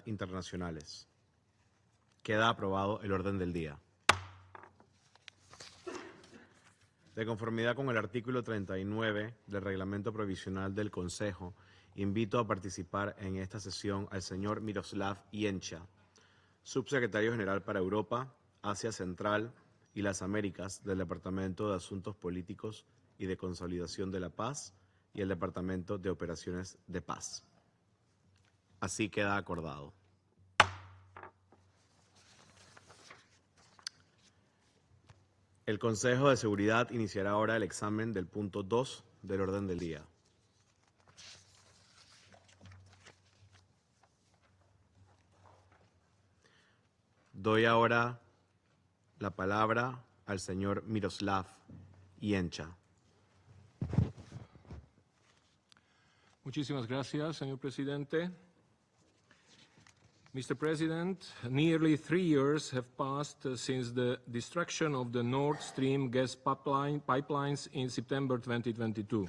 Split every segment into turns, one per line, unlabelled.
internacionales. Queda aprobado el orden del día. De conformidad con el artículo 39 del Reglamento Provisional del Consejo, invito a participar en esta sesión al señor Miroslav Yencha, subsecretario general para Europa, Asia Central y las Américas del Departamento de Asuntos Políticos y de Consolidación de la Paz y el Departamento de Operaciones de Paz. Así queda acordado. El Consejo de Seguridad iniciará ahora el examen del punto 2 del orden del día. Doy ahora la palabra al señor Miroslav Yencha.
Muchísimas gracias, señor presidente. Mr. President, nearly 3 years have passed since the destruction of the Nord Stream gas pipelines in September 2022.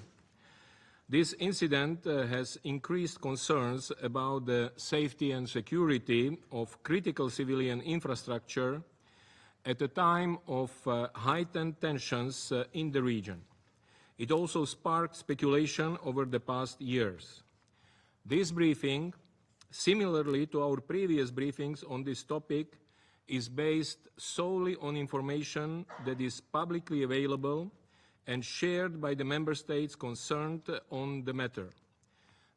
This incident has increased concerns about the safety and security of critical civilian infrastructure at a time of heightened tensions in the region. It also sparked speculation over the past years. This briefing, similarly to our previous briefings on this topic, is based solely on information that is publicly available and shared by the member states concerned on the matter.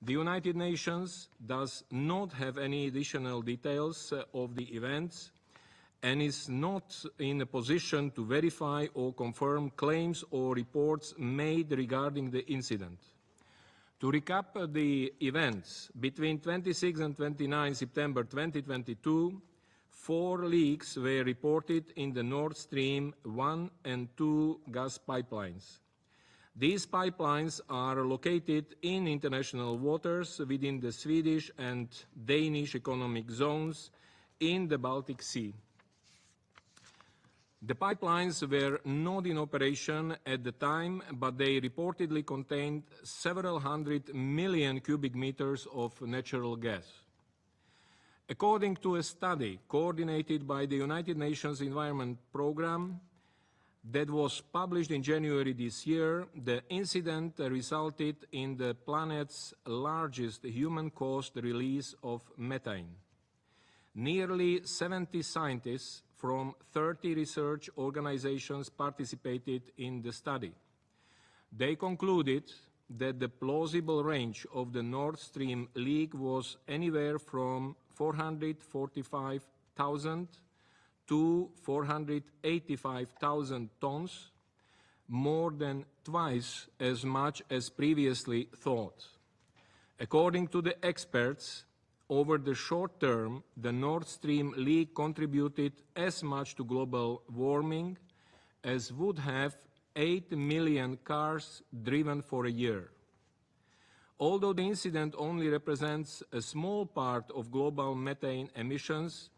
The United Nations does not have any additional details of the events and is not in a position to verify or confirm claims or reports made regarding the incident. To recap the events, between 26 and 29 September 2022, 4 leaks were reported in the Nord Stream 1 and 2 gas pipelines. These pipelines are located in international waters within the Swedish and Danish economic zones in the Baltic Sea. The pipelines were not in operation at the time, but they reportedly contained several hundred million cubic meters of natural gas. According to a study coordinated by the United Nations Environment Programme that was published in January this year, the incident resulted in the planet's largest human-caused release of methane. Nearly 70 scientists from 30 research organizations participated in the study. They concluded that the plausible range of the Nord Stream leak was anywhere from 445,000 to 485,000 tons, more than twice as much as previously thought. According to the experts, over the short term, the Nord Stream leak contributed as much to global warming as would have 8 million cars driven for a year. Although the incident only represents a small part of global methane emissions,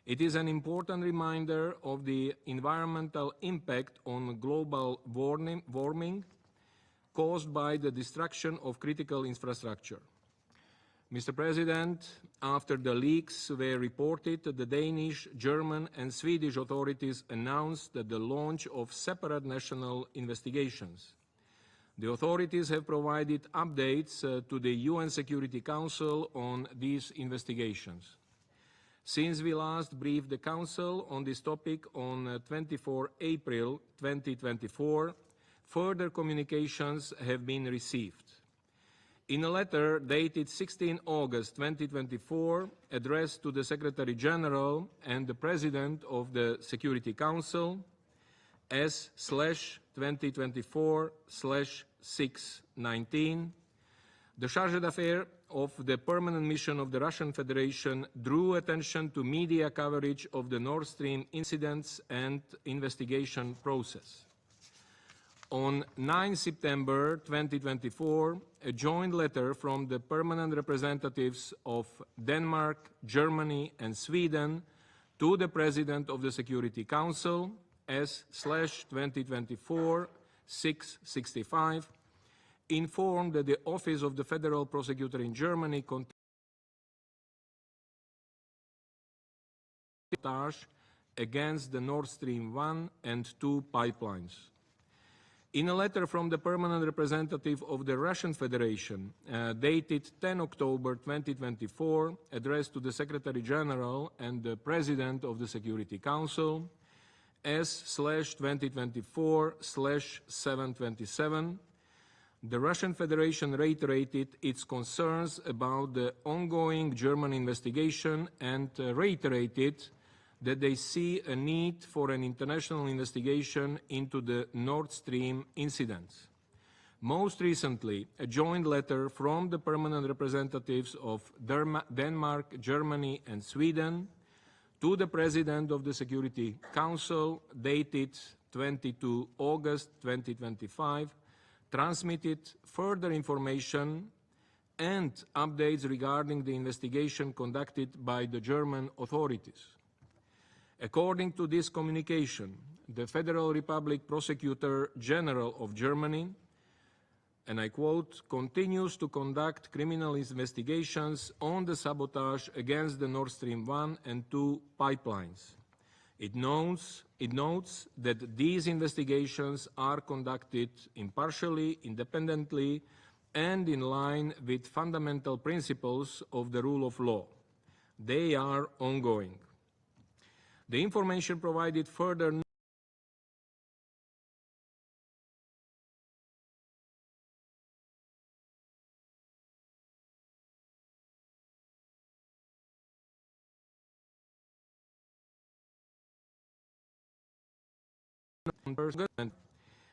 it is an important reminder of the environmental impact on global warming caused by the destruction of critical infrastructure. Mr. President, after the leaks were reported, the Danish, German and Swedish authorities announced the launch of separate national investigations. The authorities have provided updates to the UN Security Council on these investigations. Since we last briefed the Council on this topic on 24 April 2024, further communications have been received. In a letter dated 16 August 2024, addressed to the Secretary General and the President of the Security Council, S/2024/619, the Chargé d'Affaires of the Permanent Mission of the Russian Federation drew attention to media coverage of the Nord Stream incidents and investigation process. On 9 September 2024, a joint letter from the permanent representatives of Denmark, Germany and Sweden to the President of the Security Council, S/2024/665, informed that the Office of the Federal Prosecutor in Germany sabotage against the Nord Stream 1 and 2 pipelines. In a letter from the permanent representative of the Russian Federation, dated 10 October 2024, addressed to the Secretary General and the President of the Security Council, S/2024/727, the Russian Federation reiterated its concerns about the ongoing German investigation and reiterated that they see a need for an international investigation into the Nord Stream incident. Most recently, a joint letter from the permanent representatives of Denmark, Germany, and Sweden to the President of the Security Council, dated 22 August 2025, transmitted further information and updates regarding the investigation conducted by the German authorities. According to this communication, the Federal Republic Prosecutor General of Germany, and I quote, continues to conduct criminal investigations on the sabotage against the Nord Stream 1 and 2 pipelines. It notes that these investigations are conducted impartially, independently, and in line with fundamental principles of the rule of law. They are ongoing. The information provided further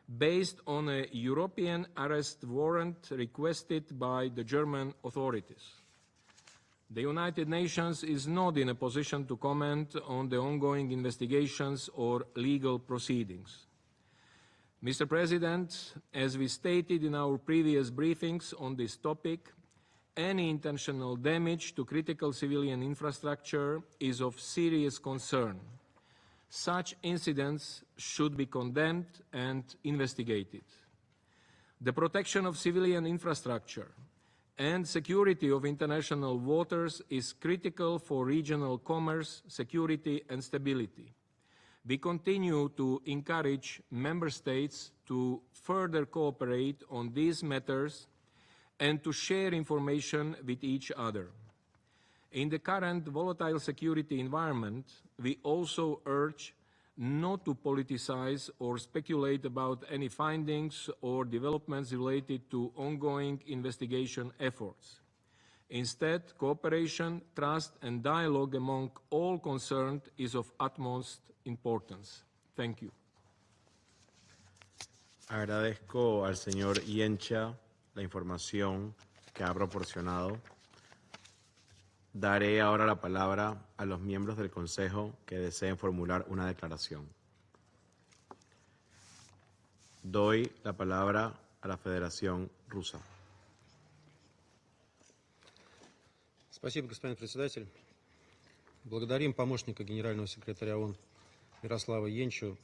based on a European arrest warrant requested by the German authorities. The United Nations is not in a position to comment on the ongoing investigations or legal proceedings. Mr. President, as we stated in our previous briefings on this topic, any intentional damage to critical civilian infrastructure is of serious concern. Such incidents should be condemned and investigated. The protection of civilian infrastructure and security of international waters is critical for regional commerce, security, and stability. We continue to encourage member states to further cooperate on these matters and to share information with each other. In the current volatile security environment, we also urge not to politicize or speculate about any findings or developments related to ongoing investigation efforts. Instead, cooperation, trust, and dialogue among all concerned is of utmost importance. Thank you.
Agradezco al señor Yencha la información que ha proporcionado. Daré ahora la palabra a los miembros del Consejo que deseen formular una declaración. Doy la palabra a la Federación Rusa.
Спасибо, господин председатель. Благодарим помощника генерального секретаря ООН Мирослава Енчу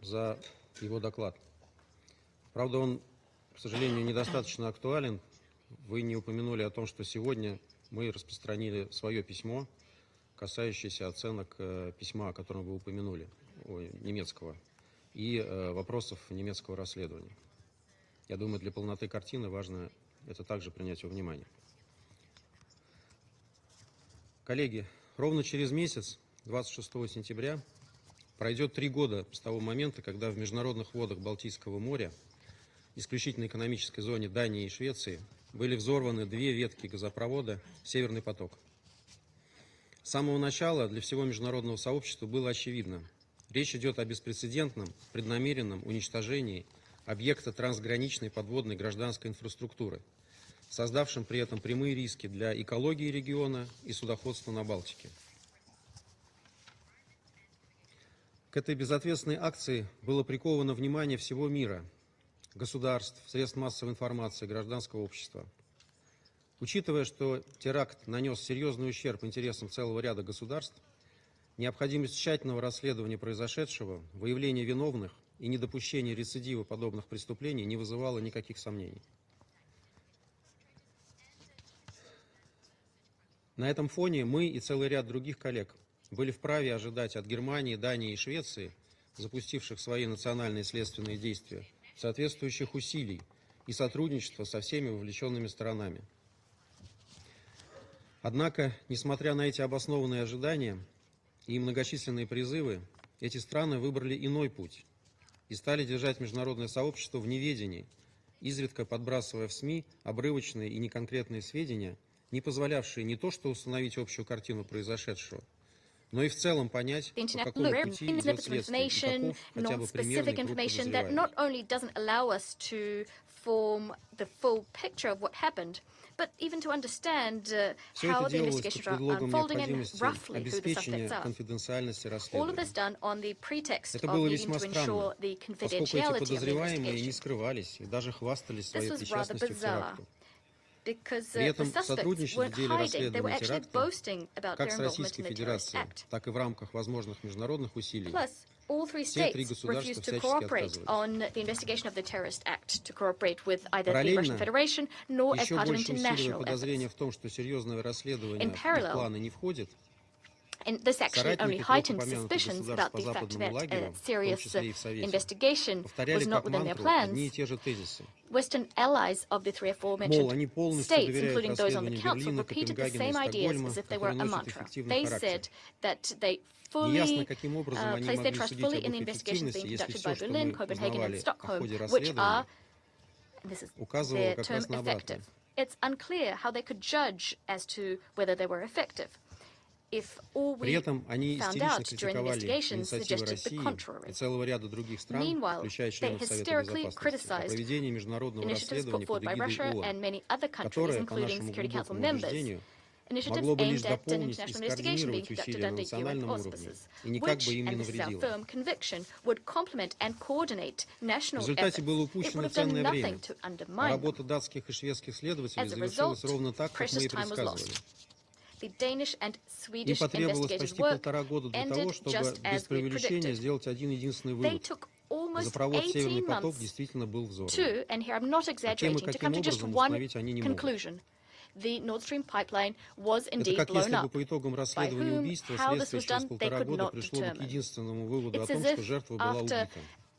за его доклад. Правда, он, к сожалению, недостаточно актуален. Вы не упомянули о том, что сегодня мы распространили свое письмо, касающееся оценок письма, о котором вы упомянули, немецкого, и вопросов немецкого расследования. Я думаю, для полноты картины важно это также принять во внимание. Коллеги, ровно через месяц, 26 сентября, пройдет 3 года с того момента, когда в международных водах Балтийского моря, исключительно экономической зоне Дании и Швеции, были взорваны 2 ветки газопровода «Северный поток». С самого начала для всего международного сообщества было очевидно. Речь идет о беспрецедентном, преднамеренном уничтожении объекта трансграничной подводной гражданской инфраструктуры, создавшим при этом прямые риски для экологии региона и судоходства на Балтике. К этой безответственной акции было приковано внимание всего мира, государств, средств массовой информации, гражданского общества. Учитывая, что теракт нанес серьезный ущерб интересам целого ряда государств, необходимость тщательного расследования произошедшего, выявления виновных и недопущения рецидива подобных преступлений не вызывало никаких сомнений. На этом фоне мы и целый ряд других коллег были вправе ожидать от Германии, Дании и Швеции, запустивших свои национальные следственные действия, соответствующих усилий и сотрудничества со всеми вовлеченными сторонами. Однако, несмотря на эти обоснованные ожидания и многочисленные призывы, эти страны выбрали иной путь и стали держать международное сообщество в неведении, изредка подбрасывая в СМИ обрывочные и неконкретные сведения, не позволявшие не то что установить общую картину произошедшего, но и в целом понять, по какому пути идет следствие, и каков хотя бы примерный круг подозреваемых.
But even to understand
Все
how
это
the
делалось под
investigations are
предлогом
unfolding and
необходимости
roughly who the
обеспечения
suspects are.
конфиденциальности
All of
расследования.
this done on the pretext
Это
of
было
needing
весьма
to ensure
странно,
the
поскольку эти
confidentiality of the
подозреваемые не
investigation.
скрывались и даже хвастались своей
This was rather
причастностью к
bizarre,
теракту.
because
При
the
этом
suspects
сотрудничать
weren't
в деле
hiding, they were
расследования
actually
теракта
boasting about
как
their
с
involvement
Российской
in the terrorist
Федерацией,
act.
так и в рамках возможных международных усилий.
Plus, all three
Все три
states
государства
refused to
всячески
cooperate
отказывались.
on the investigation of the terrorist act, to cooperate with either the
Параллельно,
Russian Federation nor as
еще
part of
больше усиливая
international
подозрения
efforts.
в том, что серьезное расследование
In
в их
parallel,
планы не входит,
And this actually only
соратники трех
heightened
упомянутых
suspicions
государств
about
по
the fact
западному
that a
лагерю, в том
serious
числе и в Совете,
investigation
повторяли
was not
как
within their
мантру одни и
plans.
те же тезисы.
Western allies of the three
Мол,
aforementioned
они полностью
states,
доверяют
including those on the
расследованию
council,
Берлина,
repeated the
Копенгагена и
same ideas
Стокгольма,
as if they were
который
a
носит
mantra.
эффективный
They
характер.
said that they
Неясно,
fully
каким образом они
placed their
могли
trust
судить
fully
об
in the investigations
эффективности,
being
если
conducted
все,
by
что
Berlin,
мы
Copenhagen, and
узнавали о
Stockholm,
ходе
which are,
расследования,
and this is
указывало
their
как
term,
раз на
effective.
обратное.
It's unclear how they could judge as to whether they were effective, if all
При
we
этом они
found
истерично
out during the
критиковали
investigation
инициативы
suggested the
России
contrary.
и целого ряда других стран,
Meanwhile,
включая
they
членов Совета
hysterically
Безопасности, о
criticized
проведении международного
initiatives put
расследования
forward
под
by Russia
эгидой
and
ООН,
many other countries,
которое, по
including
нашему
Security Council
глубокому
members,
убеждению,
initiatives
могло бы
aimed
лишь
at an
дополнить и
international investigation being
скоординировать
conducted
усилия на
under UN
национальном уровне
auspices,
и никак бы
which,
им не
and this is our
навредило.
firm conviction, would complement and coordinate
В
national
результате было
efforts. It would
упущено
have done
ценное
nothing
время,
to
а
undermine them.
работа датских и шведских следователей
As a
завершилась
result,
ровно так, как мы
precious
и
time was
предсказывали.
lost. The Danish and
Им
Swedish
потребовалось
investigators'
почти
work
1,5 года для того,
ended
чтобы
just
без
as we
преувеличения
predicted.
сделать один единственный
They
вывод.
took almost
Газопровод «Северный
18
поток»
months
действительно был взорван.
to, and here I'm not exaggerating, to
каким
come to just
образом
one
установить они не могут.
conclusion. The Nord Stream pipeline was
Это
indeed
как
blown
если бы
up.
по итогам
By
расследования
whom,
убийства
how this
следствие
was
через
done, they
1,5
could
года
not
пришло бы к
determine.
единственному выводу о
It's
том,
as
что
if
жертва была
after
убита.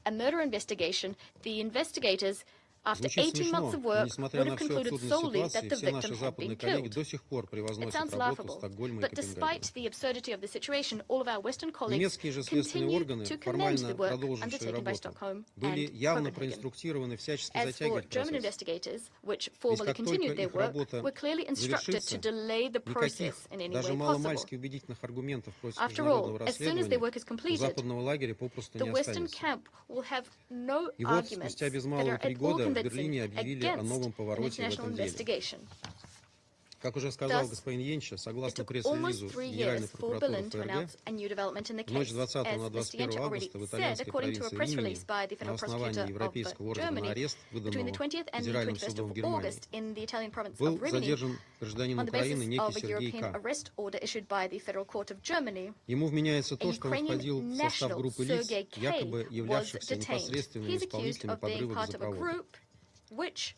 a murder investigation, the investigators, after
Звучит
18 months
смешно,
of
но
work,
несмотря
would
на
have
всю
concluded
абсурдность
solely that
ситуации,
the
все наши
victim had
западные
been
коллеги
killed.
до сих пор
It
превозносят
sounds
работу
laughable,
Стокгольма и
but
Копенгагена.
despite the absurdity of the situation, all of our Western colleagues
Немецкие же следственные
continue
органы,
to commend
формально
the work
продолжившие
undertaken by
работу,
Stockholm
были
and
явно
Copenhagen.
проинструктированы всячески
As for
затягивать
German
процесс.
investigators, which
Ведь
formally
как только
continued their
их
work,
работа
were clearly instructed to
завершится,
delay the
никаких,
process in any
даже
way possible.
маломальски убедительных аргументов против
After
международного
all, as soon as their
расследования
work is
у
completed,
западного лагеря попросту
the
не
Western
останется.
camp will have no
И вот,
arguments
спустя без
that
малого
are
3
at all
года в
convincing
Берлине объявили о
against
новом
an
повороте в
international
этом деле.
investigation.
Как уже сказал
Thus,
господин Енча,
It
согласно
took
пресс-релизу
almost 3
Генеральной
years for
прокуратуры
Berlin to
ФРГ,
announce a new development in the
в ночь
case.
20
As
на
Mr.
21
Yencha already
августа в
said,
итальянской
according to a
провинции
press
Римини
release by the
на
federal
основании
prosecutor of
европейского ордера на
Germany,
арест,
between the
выданного
20th and the
Федеральным
21st
судом
of
Германии,
August in the Italian province
был
of Rimini,
задержан гражданин
on the
Украины
basis
некий
of a
Сергей
European
К.
arrest order issued by the Federal Court of Germany.
Ему вменяется
A
то, что он
Ukrainian
входил в состав
national,
группы лиц,
Sergei K,
якобы
was
являвшихся
detained.
непосредственными
He's accused
исполнителями
of being
подрыва
part of a
газопровода.
group which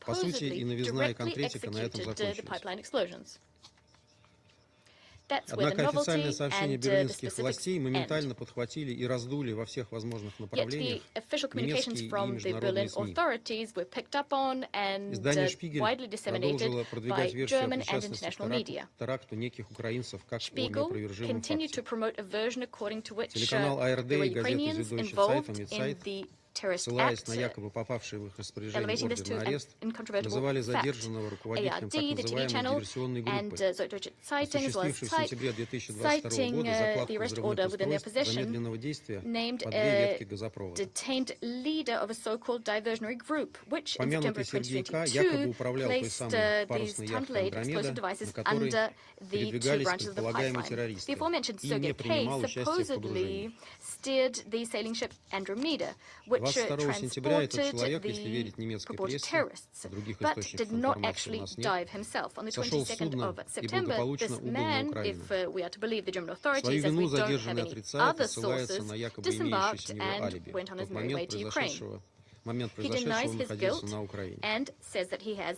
По сути, и
supposedly
новизна, и
directly
конкретика на этом
executed the
закончились.
pipeline explosions. That's where the
Однако официальные
novelty
сообщения
and the
берлинских
specifics
властей
end.
моментально подхватили и раздули во всех возможных
Yet the
направлениях
official communications
немецкие и
from the
международные
Berlin
СМИ.
authorities were picked up on and
Издание «Шпигель»
widely disseminated
продолжило
by
продвигать версию о
German and
причастности
international
к
media.
теракту неких украинцев как о
Spiegel
неопровержимом
continued to
факте.
promote a version according to which
Телеканал АРД
there were
и газета
Ukrainians
«Звездочий
involved
Цайтом» и
in
«Цайт»,
the terrorist
ссылаясь
act,
на якобы попавший в их распоряжение
elevating this
ордер
to
на
an
арест,
incontrovertible
называли
fact.
задержанного руководителем так
ARD, the TV
называемой
channel,
диверсионной
and
группы,
Süddeutsche Zeitung, as well as
осуществившей в
Zeit,
сентябре 2022
citing
года
the
закладку
arrest
взрывных
order within their
устройств
possession,
замедленного действия
named
по две
a
ветки газопровода.
detained leader of a so-called diversionary group, which in
Помянутый
September
Сергей К. якобы
2022
управлял той
placed
самой
these
парусной яхтой
time-delayed explosive
«Андромеда»,
devices
на которой
under the two
передвигались
branches of the
предполагаемые
pipeline.
террористы,
The aforementioned
и
Sergei
не
K.
принимал участия в
supposedly
погружении.
steered the sailing ship Andromeda, which
22 сентября этот
transported
человек, если
the
верить немецкой
purported
прессе,
terrorists,
а других
but
источников
did not
информации у
actually
нас нет,
dive himself. On the
сошел с
22nd
судна
of
и
September,
благополучно
this
убыл на
man,
Украину.
if we are to believe the German
Свою
authorities, as we
вину
don't have
задержанный
any
отрицает и
other
ссылается
sources,
на якобы
disembarked
имеющееся у него
and
алиби.
went on
В
his
тот
merry way
момент
to Ukraine.
произошедшего
He
он
denies his
находился
guilt
на Украине.
and says that he has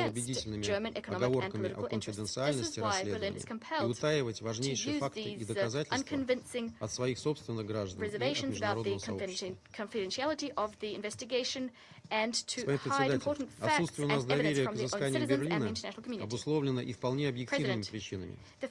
малоубедительными
German economic and
оговорками о
political interests. This
конфиденциальности
is why Berlin is
расследования и
compelled
утаивать
to
важнейшие
use
факты и
these
доказательства
unconvincing
от своих собственных граждан и от
reservations about the
международного сообщества.
confidentiality of the investigation and to
Господин
hide
председатель,
important facts
отсутствие у
and
нас
evidence
доверия
from
к
the own
изысканию
citizens and the
Берлина
international community.
обусловлено и вполне объективными
President,
причинами.
The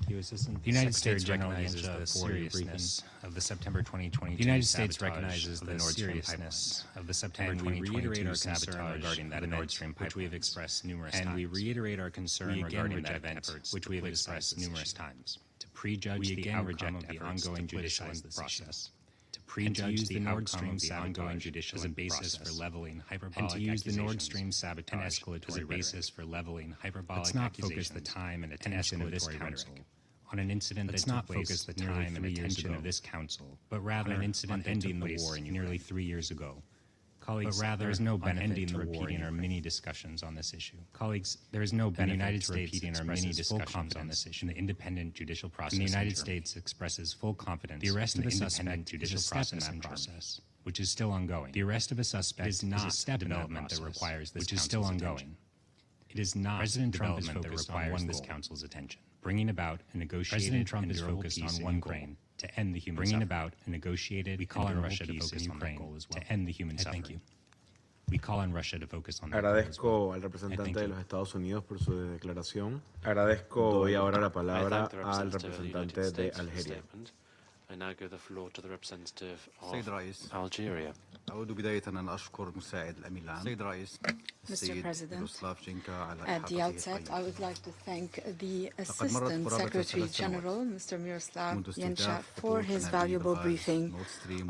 Thank you, Assistant
The United
Secretary
States
General
recognizes
Yencha,
the
for your briefing.
seriousness of the September 2022
The United States
sabotage
recognizes
of
the
Nord Stream
seriousness
pipelines, of the September
and we reiterate
2022
our concern
sabotage
regarding
of
that
the Nord
event,
Stream pipelines,
which we have expressed numerous
and
times.
we reiterate our concern
We again
regarding that
reject
event,
efforts
which
to
we have
politicize
expressed
this
numerous
issue.
times.
To
prejudge the outcome of the ongoing judicial process, to prejudge the Nord Stream sabotage as a basis for leveling hyperbolic and to use the Nord Stream sabotage as a basis for leveling hyperbolic accusations. Let's not focus the time and attention of this council on an incident that took place the time and attention of this council, but rather an incident that took place nearly 3 years ago. Colleagues, there is no benefit to repeating our many discussions on this issue. Colleagues, there is no benefit to repeating our many discussions on this issue. The independent judicial process. The United States expresses full confidence. The arrest of a suspect judicial process in process, which is still ongoing. The arrest of a suspect is not a step development that requires this, which is still ongoing. It is not President Trump is focused on one this council's attention, bringing about a negotiated and durable peace in Ukraine to end the human bringing about a negotiated. We call on Russia to focus on that goal as well to end the human suffering. Thank you. We call on Russia to focus on that goal as well.
Agradezco al representante de los Estados Unidos por su declaración. Doy ahora la palabra al representante de Algeria.
I now give the floor to the representative of
سيد رئيس
Algeria.
أود بداية أن أشكر مساعد الأمين العام سيد رئيس
Mr. President,
ميروسلاف جينكا على
at the outset, I would like to thank the Assistant Secretary General, Mr. Miroslav Yencha, for his valuable briefing.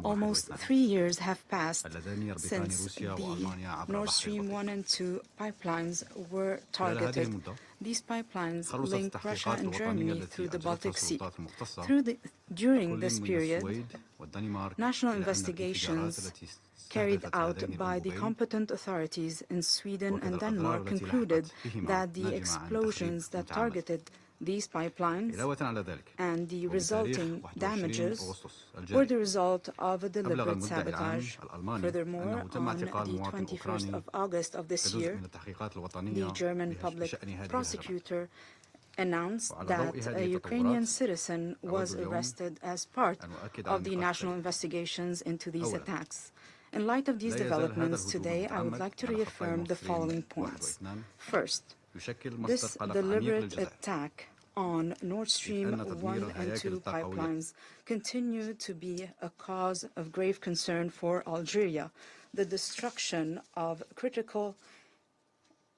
Almost 3 years have passed since the Nord Stream 1 and 2 pipelines were targeted. These pipelines link Russia and Germany through the Baltic Sea. During this period, national investigations carried out by the competent authorities in Sweden and Denmark concluded that the explosions that targeted these pipelines and the resulting damages were the result of a deliberate sabotage. Furthermore, on the 21st of August of this year, the German public prosecutor announced that a Ukrainian citizen was arrested as part of the national investigations into these attacks. In light of these developments today, I would like to reaffirm the following points. First, this deliberate attack on Nord Stream 1 and 2 pipelines continue to be a cause of grave concern for Algeria. The destruction of critical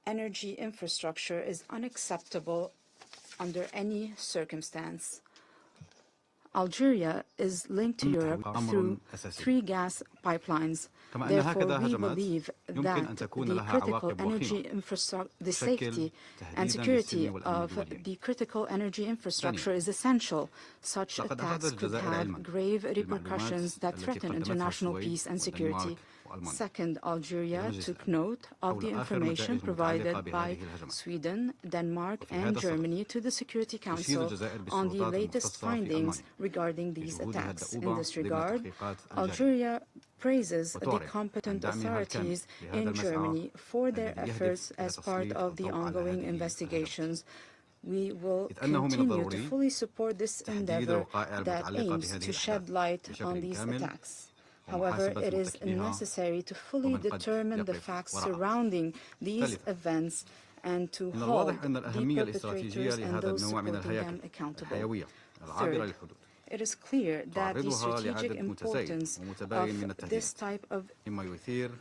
energy infrastructure is unacceptable under any circumstance. Algeria is linked to Europe through 3 gas pipelines. Therefore, we believe that the critical energy infrastructure, the safety and security of the critical energy infrastructure is essential. Such attacks could have grave repercussions that threaten international peace and security. Second, Algeria took note of the information provided by Sweden, Denmark, and Germany to the Security Council on the latest findings regarding these attacks. In this regard, Algeria praises the competent authorities in Germany for their efforts as part of the ongoing investigations. We will continue to fully support this endeavor that aims to shed light on these attacks. However, it is necessary to fully determine the facts surrounding these events and to hold the perpetrators and those supporting them accountable. Third, it is clear that the strategic importance of this type of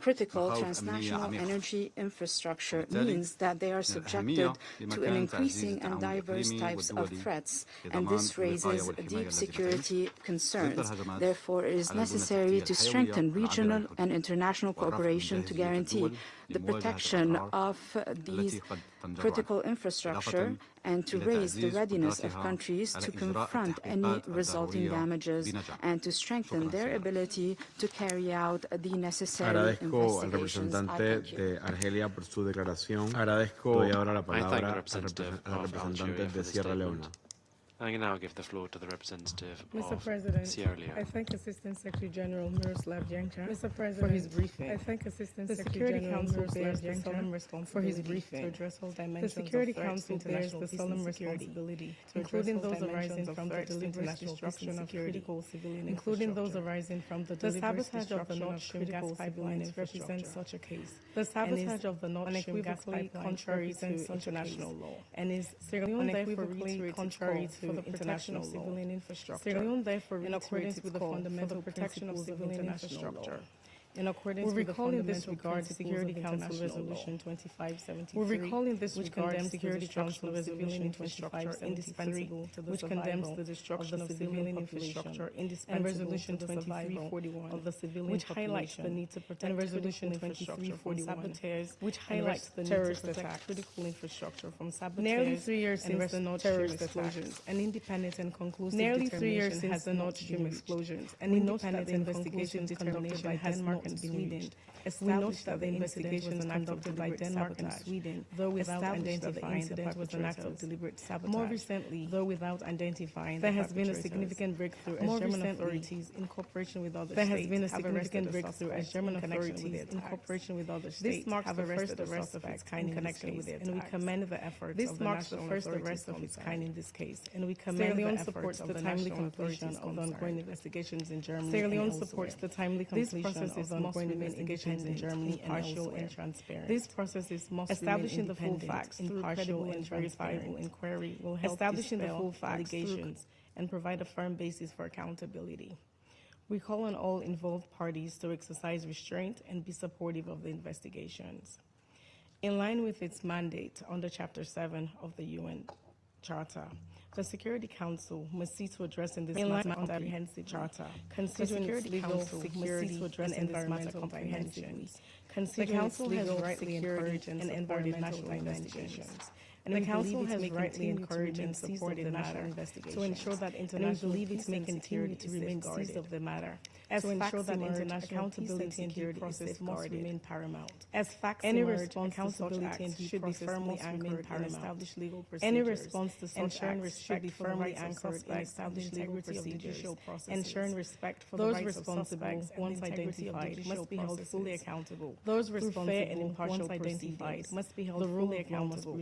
critical transnational energy infrastructure means that they are subjected to an increasing and diverse types of threats, and this raises deep security concerns. Therefore, it is necessary to strengthen regional and international cooperation to guarantee the protection of these critical infrastructure and to raise the readiness of countries to confront any resulting damages and to strengthen their ability to carry out the necessary
Agradezco al
investigations.
representante de Argelia por su declaración. Doy ahora la palabra al representante de Sierra Leona.
I now give the floor to the representative
Mr.
of
President,
Sierra Leone.
I thank Assistant Secretary General Miroslav Yencha for his briefing. I thank Assistant Secretary General Miroslav Yencha for his briefing to address all dimensions of Security Council bears the solemn responsibility, including those arising from the deliberate destruction of critical civilian including those arising from the sabotage of the Nord Stream gas pipelines represents such a case. The sabotage of the Nord Stream gas pipeline represents international law and is unequivocally contrary to the protection of civilian infrastructure, in accordance with the fundamental protection of civilian infrastructure, in accordance with the fundamental principles of international law. We're recalling this which condemns Security Council Resolution 2573, indispensable to the survival of the civilian infrastructure, and Resolution 2341 of the civilian which highlights the need to protect and Resolution 2341 saboteurs, which highlights the need to protect critical infrastructure from saboteurs. Nearly 3 years since the Nord Stream explosions, an independent and conclusive determination has the Nord Stream explosions, and independent investigations conducted by Denmark and Sweden. We note that the investigations conducted by Denmark and Sweden, though without identifying the incident was an act of deliberate sabotage. More recently, though without identifying there has been a significant breakthrough as German authorities, in cooperation with other states, have This marks the first arrest of its kind in connection with it, and we commend the efforts. This marks the first arrest of its kind in this case, and we commend the efforts supports the timely completion of the ongoing investigations in Germany. Sierra Leone supports the timely completion of the ongoing investigations in Germany, impartial and transparent. This process is establishing the full facts, impartial and verifiable inquiry will help establishing the full facts, allegations, and provide a firm basis for accountability. We call on all involved parties to exercise restraint and be supportive of the investigations. In line with its mandate under Chapter 7 of the UN Charter, the Security Council must see to addressing this comprehensive charter, considering its legal security and environmental comprehensively. The Council has rightly encouraged and environmental investigations. And the Council has rightly encouraged and supported national investigations to ensure that international peace and security to remain seized of the matter, to ensure that international accountability and due process must remain paramount. As facts any response to such acts should be firmly anchored in established legal procedures. Any response to such acts should be firmly anchored in established legal procedures, ensuring respect for the rights of suspects once identified must be held fully accountable. Those responsible once identified must be held fully accountable.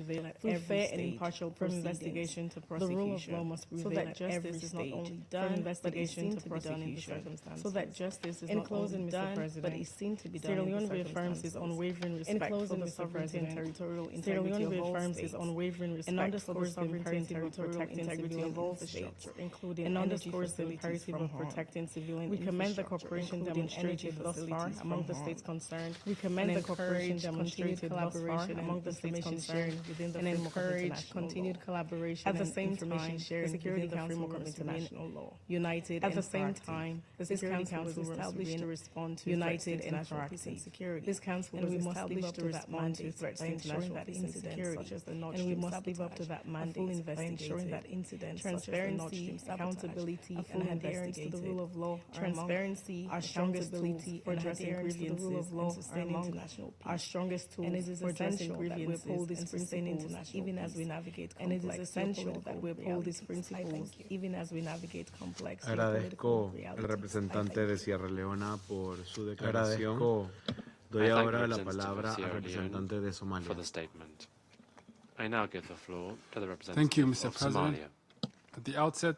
Through fair and impartial from investigation to prosecution. The rule of law must prevail so that justice is not only done, investigation to prosecution. So that justice is not only done, but is seen to be done. Sierra Leone reaffirms its unwavering respect for the sovereignty and territorial integrity of all states, and underscores the imperative of protecting civilian infrastructure, including and underscores the imperative of protecting civilian. We commend the cooperation demonstrated thus far among the states concerned. We commend the cooperation demonstrated thus far among the states concerned within the encourage continued collaboration at the same time the Security Council of international law. United at the same time, the Security Council was established to respond to united and proactive security. This council was established to respond to threats to international peace and security, such as the Nord Stream, and we must live up to that mandate by ensuring that incidents, transparency, accountability, and adherence to the rule of law, transparency, our strongest tools for addressing grievances and sustaining international peace. Our strongest tool for addressing grievances and sustaining international even as we navigate complex. And it is essential that we uphold these principles even as we navigate complex.
Agradezco al representante de Sierra Leona por su declaración. Doy ahora la palabra al representante de Somalia.
For the statement. I now give the floor to the representative
Thank you, Mr.
of
President.
Somalia.
At the outset,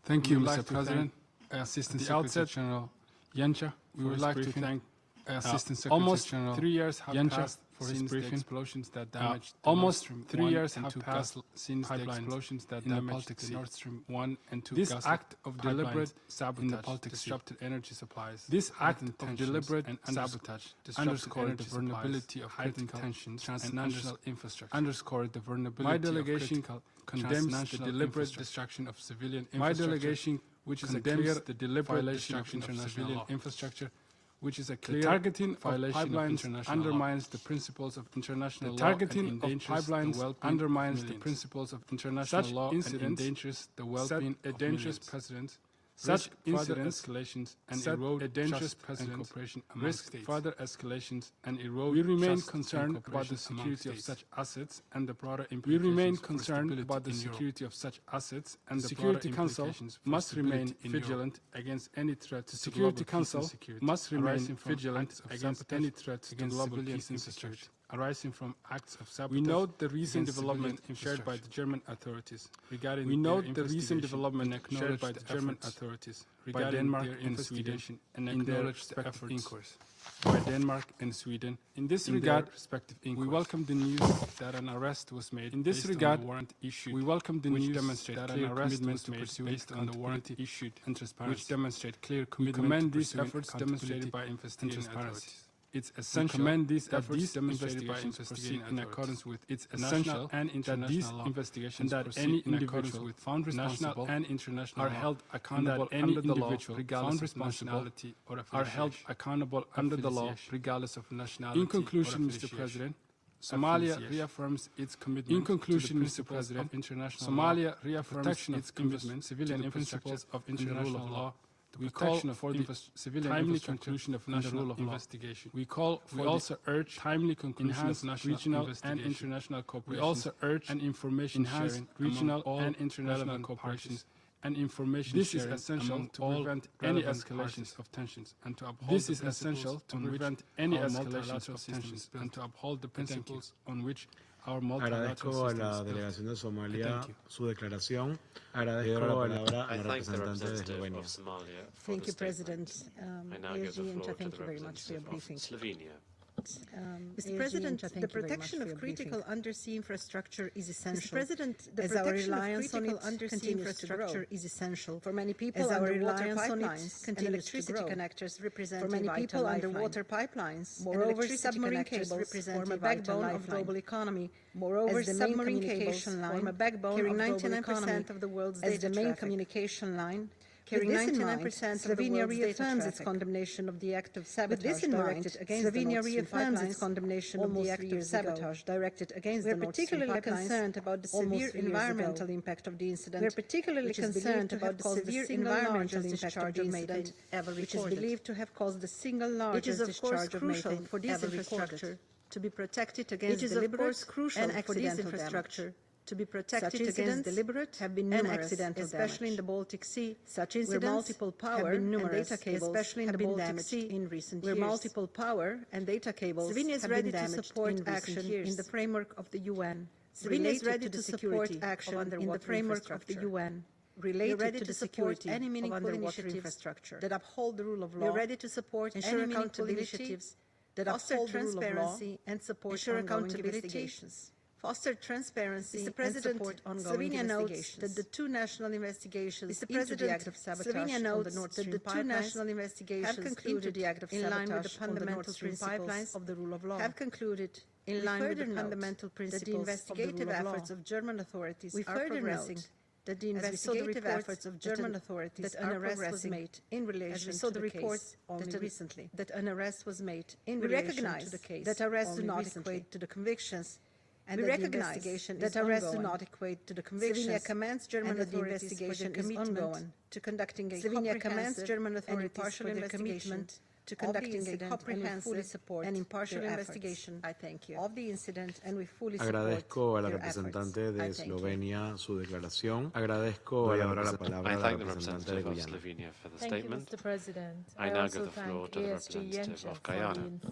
thank you, Mr. President. Assistant Secretary General Yencha, we would like to thank Assistant Secretary General 3 years have passed since the explosions that damaged almost 3 years have passed since the explosions that damaged the Nord Stream 1 and 2 gas pipelines. This act of deliberate sabotage disrupted energy supplies. This act of deliberate sabotage underscored the vulnerability of critical transnational infrastructure. Underscored the vulnerability of critical condemns the deliberate destruction of civilian infrastructure. My delegation, which is a clear the deliberate destruction of civilian infrastructure, which is a clear targeting violation of international undermines law. The principles of international law. Targeting of pipelines undermines the principles of international law and endangers the well-being of dangerous precedent. Such further escalations and erode a dangerous precedent and cooperation among states. Further escalations and erode. We remain concerned about the security of such assets and the broader implications. We remain concerned about the security of such assets and the Security Council must remain vigilant against any threat to Security Council must remain vigilant against any threat to global peace and security arising from acts of sabotage. We note the recent development shared by the German authorities regarding shared by the German authorities regarding Denmark and Sweden and acknowledge the effort inquiries by Denmark and Sweden. In this regard, we welcome the news that an arrest was made. In this regard, warrant issued. We welcome the news that an arrest was made based on the warrant issued and transparency, which demonstrate clear commitment. We commend these efforts demonstrated by investigating authorities. It's essential that these investigations proceed in accordance with its essential and international law, and that any individual found responsible and international are held accountable under the law, regardless of nationality or affiliation. Are held accountable under the law, regardless of nationality. In conclusion, Mr. President, Somalia reaffirms its commitment. In conclusion, Mr. President, Somalia reaffirms its commitment to civilian principles of international law. We call for the timely conclusion of national investigation. We also urge timely conclusion of national regional and international cooperation. We also urge an information sharing regional and international cooperation and information sharing. This is essential to prevent any escalations of tensions and to uphold the principles on which our multilateral
Agradezco a la delegación de Somalia su declaración. Agradezco la palabra a la representante de Eslovenia.
Thank you, President. Thank you very much for your briefing. Mr. President, the protection of critical undersea infrastructure is essential. As our reliance on undersea infrastructure is essential. For many people, underwater pipelines and electricity connectors represent a vital lifeline. Moreover, submarine cables form a backbone of global economy. Moreover, submarine communication line carrying 99% of the world's data traffic. Carrying 99% Slovenia reaffirms its condemnation of the act of sabotage directed against Slovenia reaffirms its condemnation of the act of sabotage directed against the Nord Stream pipelines. We are particularly concerned about the severe environmental impact of the incident. We are particularly concerned about the severe environmental impact of the incident, which is believed to have caused the single largest discharge of methane for this infrastructure to be protected against deliberate and accidental damage. To be protected against deliberate have been numerous, especially in the Baltic Sea. Such incidents where multiple power and data cables especially in the Baltic Sea in recent years. Where multiple power and data cables Slovenia is ready to support action in the framework of the UN. Slovenia is ready to support action in the framework of the UN. Related to the security any meaningful initiatives that uphold the rule of law. We are ready to support any meaningful initiatives that uphold transparency and support ongoing investigations. Foster transparency and support ongoing investigations. That the two national investigations into the act of sabotage on the Nord Stream pipelines have concluded the act of sabotage on the Nord Stream pipelines of the rule of law. Have concluded in line with the fundamental principles that the investigative efforts of German authorities are progressing. That the investigative efforts of German authorities that an arrest was made in relation to the case only recently. That an arrest was made in relation to the case. That arrests do not equate to the convictions. And we recognize that arrests do not equate to the convictions. Slovenia commands German authorities for their commitment to conducting a comprehensive and impartial investigation to conducting a comprehensive and impartial investigation of the incident, and we fully support
Agradezco a la representante de Eslovenia su declaración. Agradezco ahora la palabra a la representante de Guyana.
Thank you, Mr. President. I also thank ASG Yencha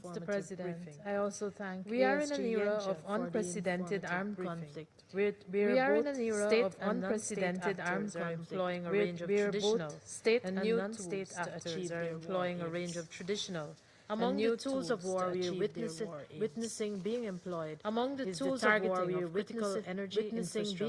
for the Mr. President, I also thank We are in an era of unprecedented armed conflict. We are in an era of unprecedented armed conflict, employing a range of traditional state and non-state actors are employing a range of traditional among the tools of war we are witnessing being employed. Among the tools of war we are critical energy infrastructure,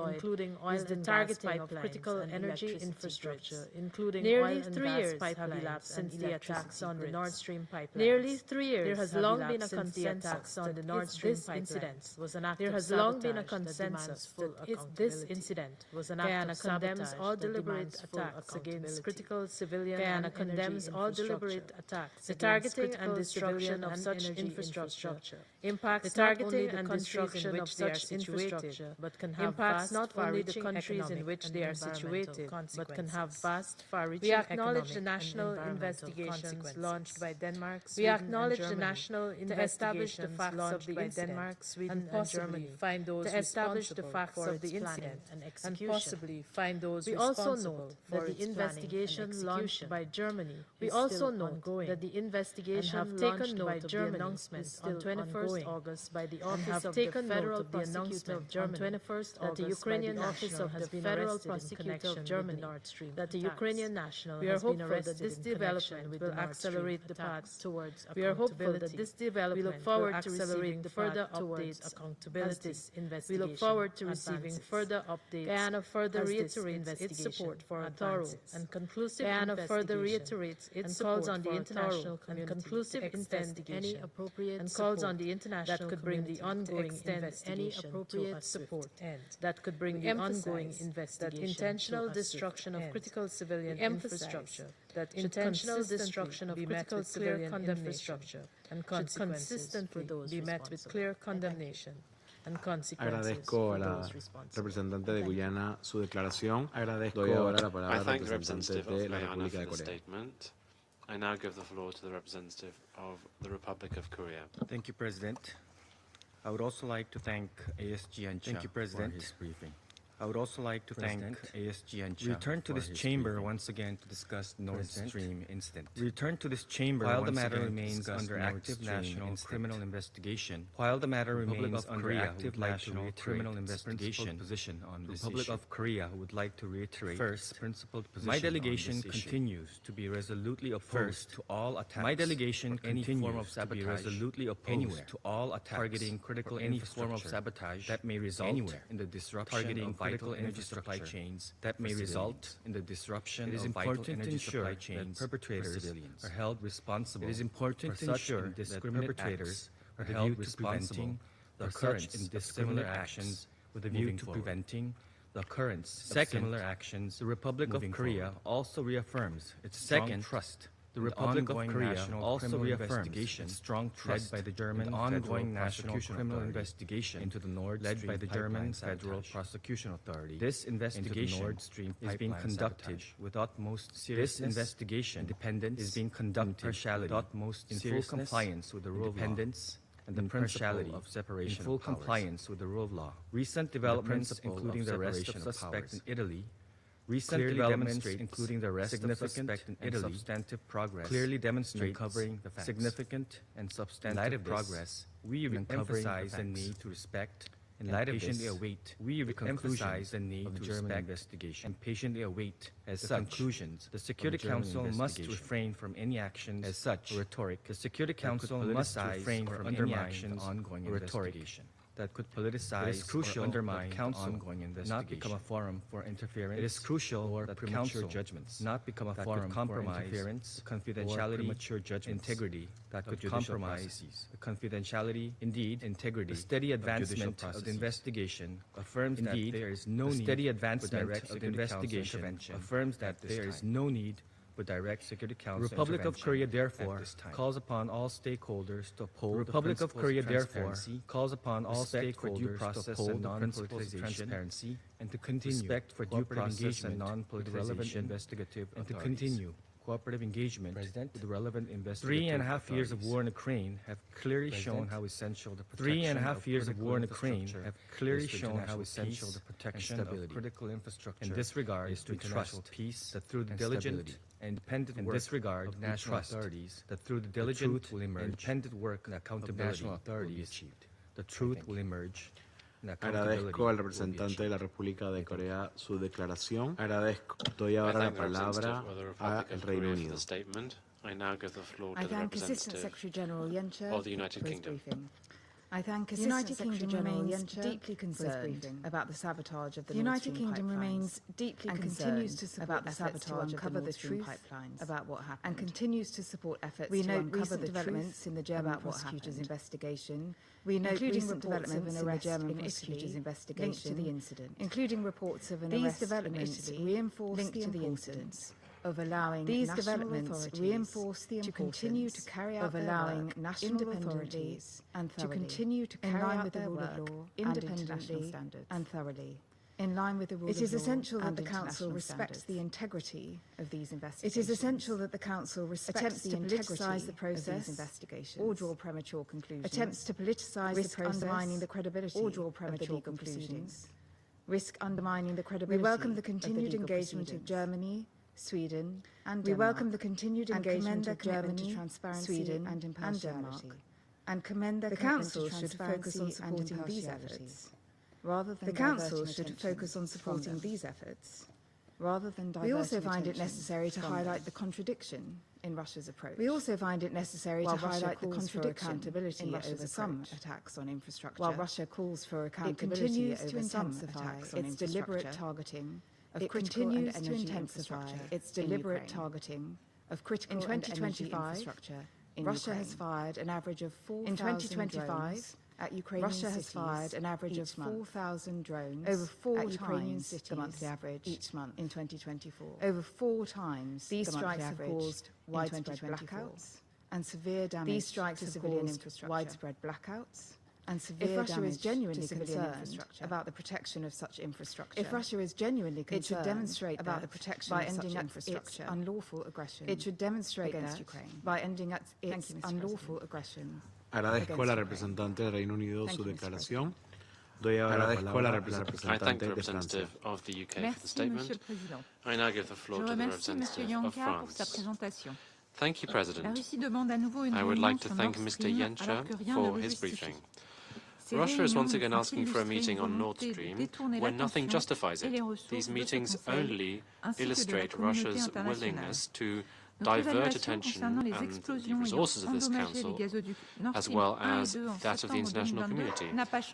including oil and targeting of critical energy infrastructure, including oil and gas pipelines since the attacks on the Nord Stream pipeline. Nearly 3 years there has long been a consensus on the Nord Stream incident was an act of sabotage. There has long been a consensus that if this incident was an act of sabotage condemns all deliberate attacks against critical civilian and condemns all deliberate attacks against and destruction of such infrastructure impacts not only the countries in which they are situated, but can have impacts not only the countries in which they are situated, but can have vast, far-reaching economic and environmental consequences. We acknowledge the national investigations launched by Denmark, Sweden, and Germany. To establish the facts of the incident, Sweden and Germany find those responsible for the incident and possibly find those responsible for the investigation launched by Germany. We also know that the investigation investigation
have
launched
taken note
by
of
Germany
the announcement
is
on
still
21st
ongoing,
August by the
and
Office
have
of the
taken
Federal
note of the
Prosecutor
announcement
of Germany
on 21st
that the
August
Ukrainian
by the
national
Office
has
of the
been
Federal
arrested in
Prosecutor
connection
of
with
Germany
the Nord Stream
that the
attacks.
Ukrainian national
We are
has been
hopeful that
arrested
this
in
development
connection with
will
the Nord Stream
accelerate the
attacks.
path towards
We are hopeful that
accountability.
this development
We look forward
will
to
accelerate
receiving
the
further
path towards
updates
accountability.
as this
We
investigation
look forward to receiving
advances.
further updates.
Guyana further
as this
reiterates its
investigation
support for a
advances.
thorough and conclusive
Guyana further
investigation
reiterates its
and
support
calls on the
for a
international
thorough and
community
conclusive
to extend any
investigation
appropriate
and
support
calls on the international
that could bring the
community to
ongoing
extend any
investigation
appropriate
to a swift
support
end.
that could bring
We
the ongoing
emphasize
investigation
that intentional
to a swift
destruction of
end.
critical civilian
We emphasize
infrastructure
that
should
intentional
consistently
destruction of
be met
critical
with clear
civilian
condemnation
infrastructure
and
should
consequences
consistently
for those
be met with
responsible.
clear condemnation and consequences
Agradezco
for
a la
those responsible.
representante de Guyana su declaración. Doy ahora la palabra
I
al
thank the
representante
representative of
de la
Guyana
República
for
de
the
Corea.
statement. I now give the floor to the representative of the Republic of Korea.
Thank you, President. I would also like to thank ASG Yencha for his briefing. I would also like to thank ASG Yencha. Return to this chamber once again to discuss Nord Stream incident. Return to this chamber while the matter remains under active national criminal investigation. While the matter remains under active national criminal investigation. Position on this Republic of Korea would like to reiterate first principled position. My delegation continues to be resolutely opposed to all attacks. My delegation any form of sabotage to be resolutely opposed to all attacks targeting critical any form of sabotage that may result in the disruption targeting critical energy supply chains that may result in the disruption of vital energy supply chains. Perpetrators are held responsible. It is important to ensure that perpetrators are held responsible for such indiscriminate actions with a view to preventing the occurrence of similar actions. The Republic of Korea also reaffirms its strong trust. The Republic of Korea also reaffirms its strong trust led by the German ongoing national criminal investigation into the Nord Stream led by the German Federal Prosecution Authority. This investigation is being conducted with utmost seriousness. This investigation independence is being conducted with utmost in full compliance with the rule of law and the principle of separation in full compliance with the rule of law. Recent developments, including the arrest of suspects in Italy, recent developments, including the arrest of suspect in Italy, substantive progress clearly demonstrate covering the facts. Significant and substantive progress. We emphasize the need to respect and patiently await. We emphasize the need to respect investigation and patiently await as the conclusions. The Security Council must refrain from any actions as such rhetoric. The Security Council must refrain from any actions ongoing investigation that could politicize or undermine the ongoing investigation, not become a forum for interference. It is crucial that premature judgments not become a forum for interference, confidentiality, premature judgments, integrity that could compromise the confidentiality, indeed integrity. The steady advancement of the investigation affirms that there is no need. The steady advancement of the investigation affirms that there is no need for direct Security Council. The Republic of Korea therefore calls upon all stakeholders to uphold the Republic of Korea therefore calls upon all stakeholders to uphold the principles of transparency and to continue respect for due process and non-politicization investigative and to continue cooperative engagement with the relevant investigative 3.5 years of war in Ukraine have clearly shown how essential the protection of critical infrastructure have clearly shown how essential the protection of critical infrastructure in this regard is to international peace that through the diligent and independent work of national authorities that through the diligent will emerge independent work and accountability national authorities will be achieved. The truth will emerge.
Agradezco al representante de la República de Corea su declaración. Doy ahora la palabra al Reino Unido.
I now give the floor to
I
the
thank Assistant
representative
Secretary General Yencha
of the United
for his
Kingdom.
briefing. I thank Assistant Secretary General Yencha deeply concerned about the sabotage of the United Kingdom remains deeply and continues to support the sabotage to uncover the truth pipelines about what happened and continues to support efforts to uncover the developments in the German prosecutor's investigation. We note recent developments in the German prosecutor's investigation linked to the incident, including reports of an arrest in Italy reinforce the importance of allowing these developments reinforce the importance to continue to carry out allowing national authorities and to continue to carry out the rule of law independently and thoroughly. In line with the rule of law, it is essential that the Council respects the integrity of these investigations. It is essential that the Council respects the integrity of these investigations or draw premature conclusions. Attempts to politicise the process, undermining the credibility or draw premature conclusions, risk undermining the credibility. We welcome the continued engagement of Germany
Sweden, and Denmark. We welcome the continued engagement of Germany, Sweden, and impartiality. And commend the Council should focus on supporting these efforts, rather than We also find it necessary to highlight the contradiction in Russia's approach. We also find it necessary to highlight the contradiction accountability over some attacks on infrastructure. While Russia calls for accountability over some attacks on its deliberate targeting of critical and energy infrastructure. Its deliberate targeting of critical and energy infrastructure. Russia has fired an average of 4,000 drones at Ukrainian cities. Russia has fired an average of 4,000 drones over 4 times the monthly average each month in 2024. Over 4 times these strikes have caused widespread blackouts and severe damage to civilian infrastructure. Widespread blackouts and severe damage to civilian infrastructure. If Russia is genuinely concerned about the protection of such infrastructure, it should demonstrate about the protection by ending its unlawful aggression. It should demonstrate against Ukraine by ending its unlawful aggression.
Agradezco a la representante del Reino Unido su declaración. Doy ahora la palabra a la representante de Francia.
Of the UK for the statement. I now give the floor to the representative of France. Thank you, President. I would like to thank Mr. Yencha for his briefing. Russia is once again asking for a meeting on Nord Stream when nothing justifies it. These meetings only illustrate Russia's willingness to divert attention and the resources of this Council, as well as that of the international community.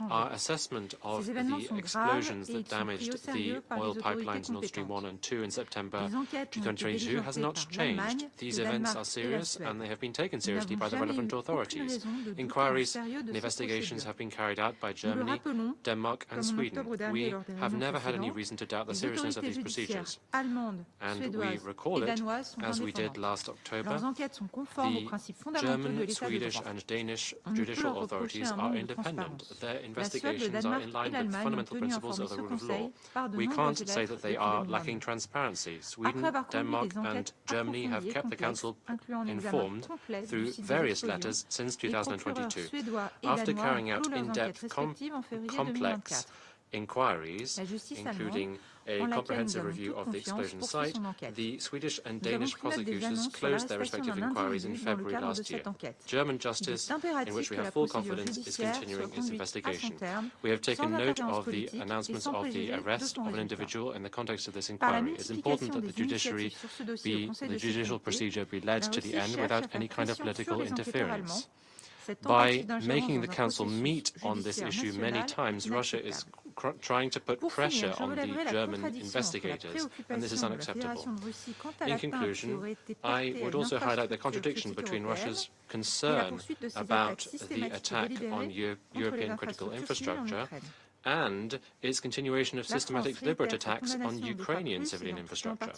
Our assessment of the explosions that damaged the oil pipelines Nord Stream 1 and 2 in September 2022 has not changed. These events are serious and they have been taken seriously by the relevant authorities. Inquiries and investigations have been carried out by Germany, Denmark and Sweden. We have never had any reason to doubt the seriousness of these procedures. And we recall it, as we did last October. The German, Swedish and Danish judicial authorities are independent. Their investigations are in line with fundamental principles of the rule of law. We can't say that they are lacking transparency. Sweden, Denmark and Germany have kept the Council informed through various letters since 2022. After carrying out in-depth, complex inquiries, including a comprehensive review of the explosion site, the Swedish and Danish prosecutors closed their respective inquiries in February last year. German justice, in which we have full confidence, is continuing its investigation. We have taken note of the announcements of the arrest of an individual in the context of this inquiry. It's important that the judicial procedure be led to the end without any kind of political interference. By making the Council meet on this issue many times, Russia is trying to put pressure on the German investigators, and this is unacceptable. In conclusion, I would also highlight the contradiction between Russia's concern about the attack on European critical infrastructure and its continuation of systematic deliberate attacks on Ukrainian civilian infrastructure.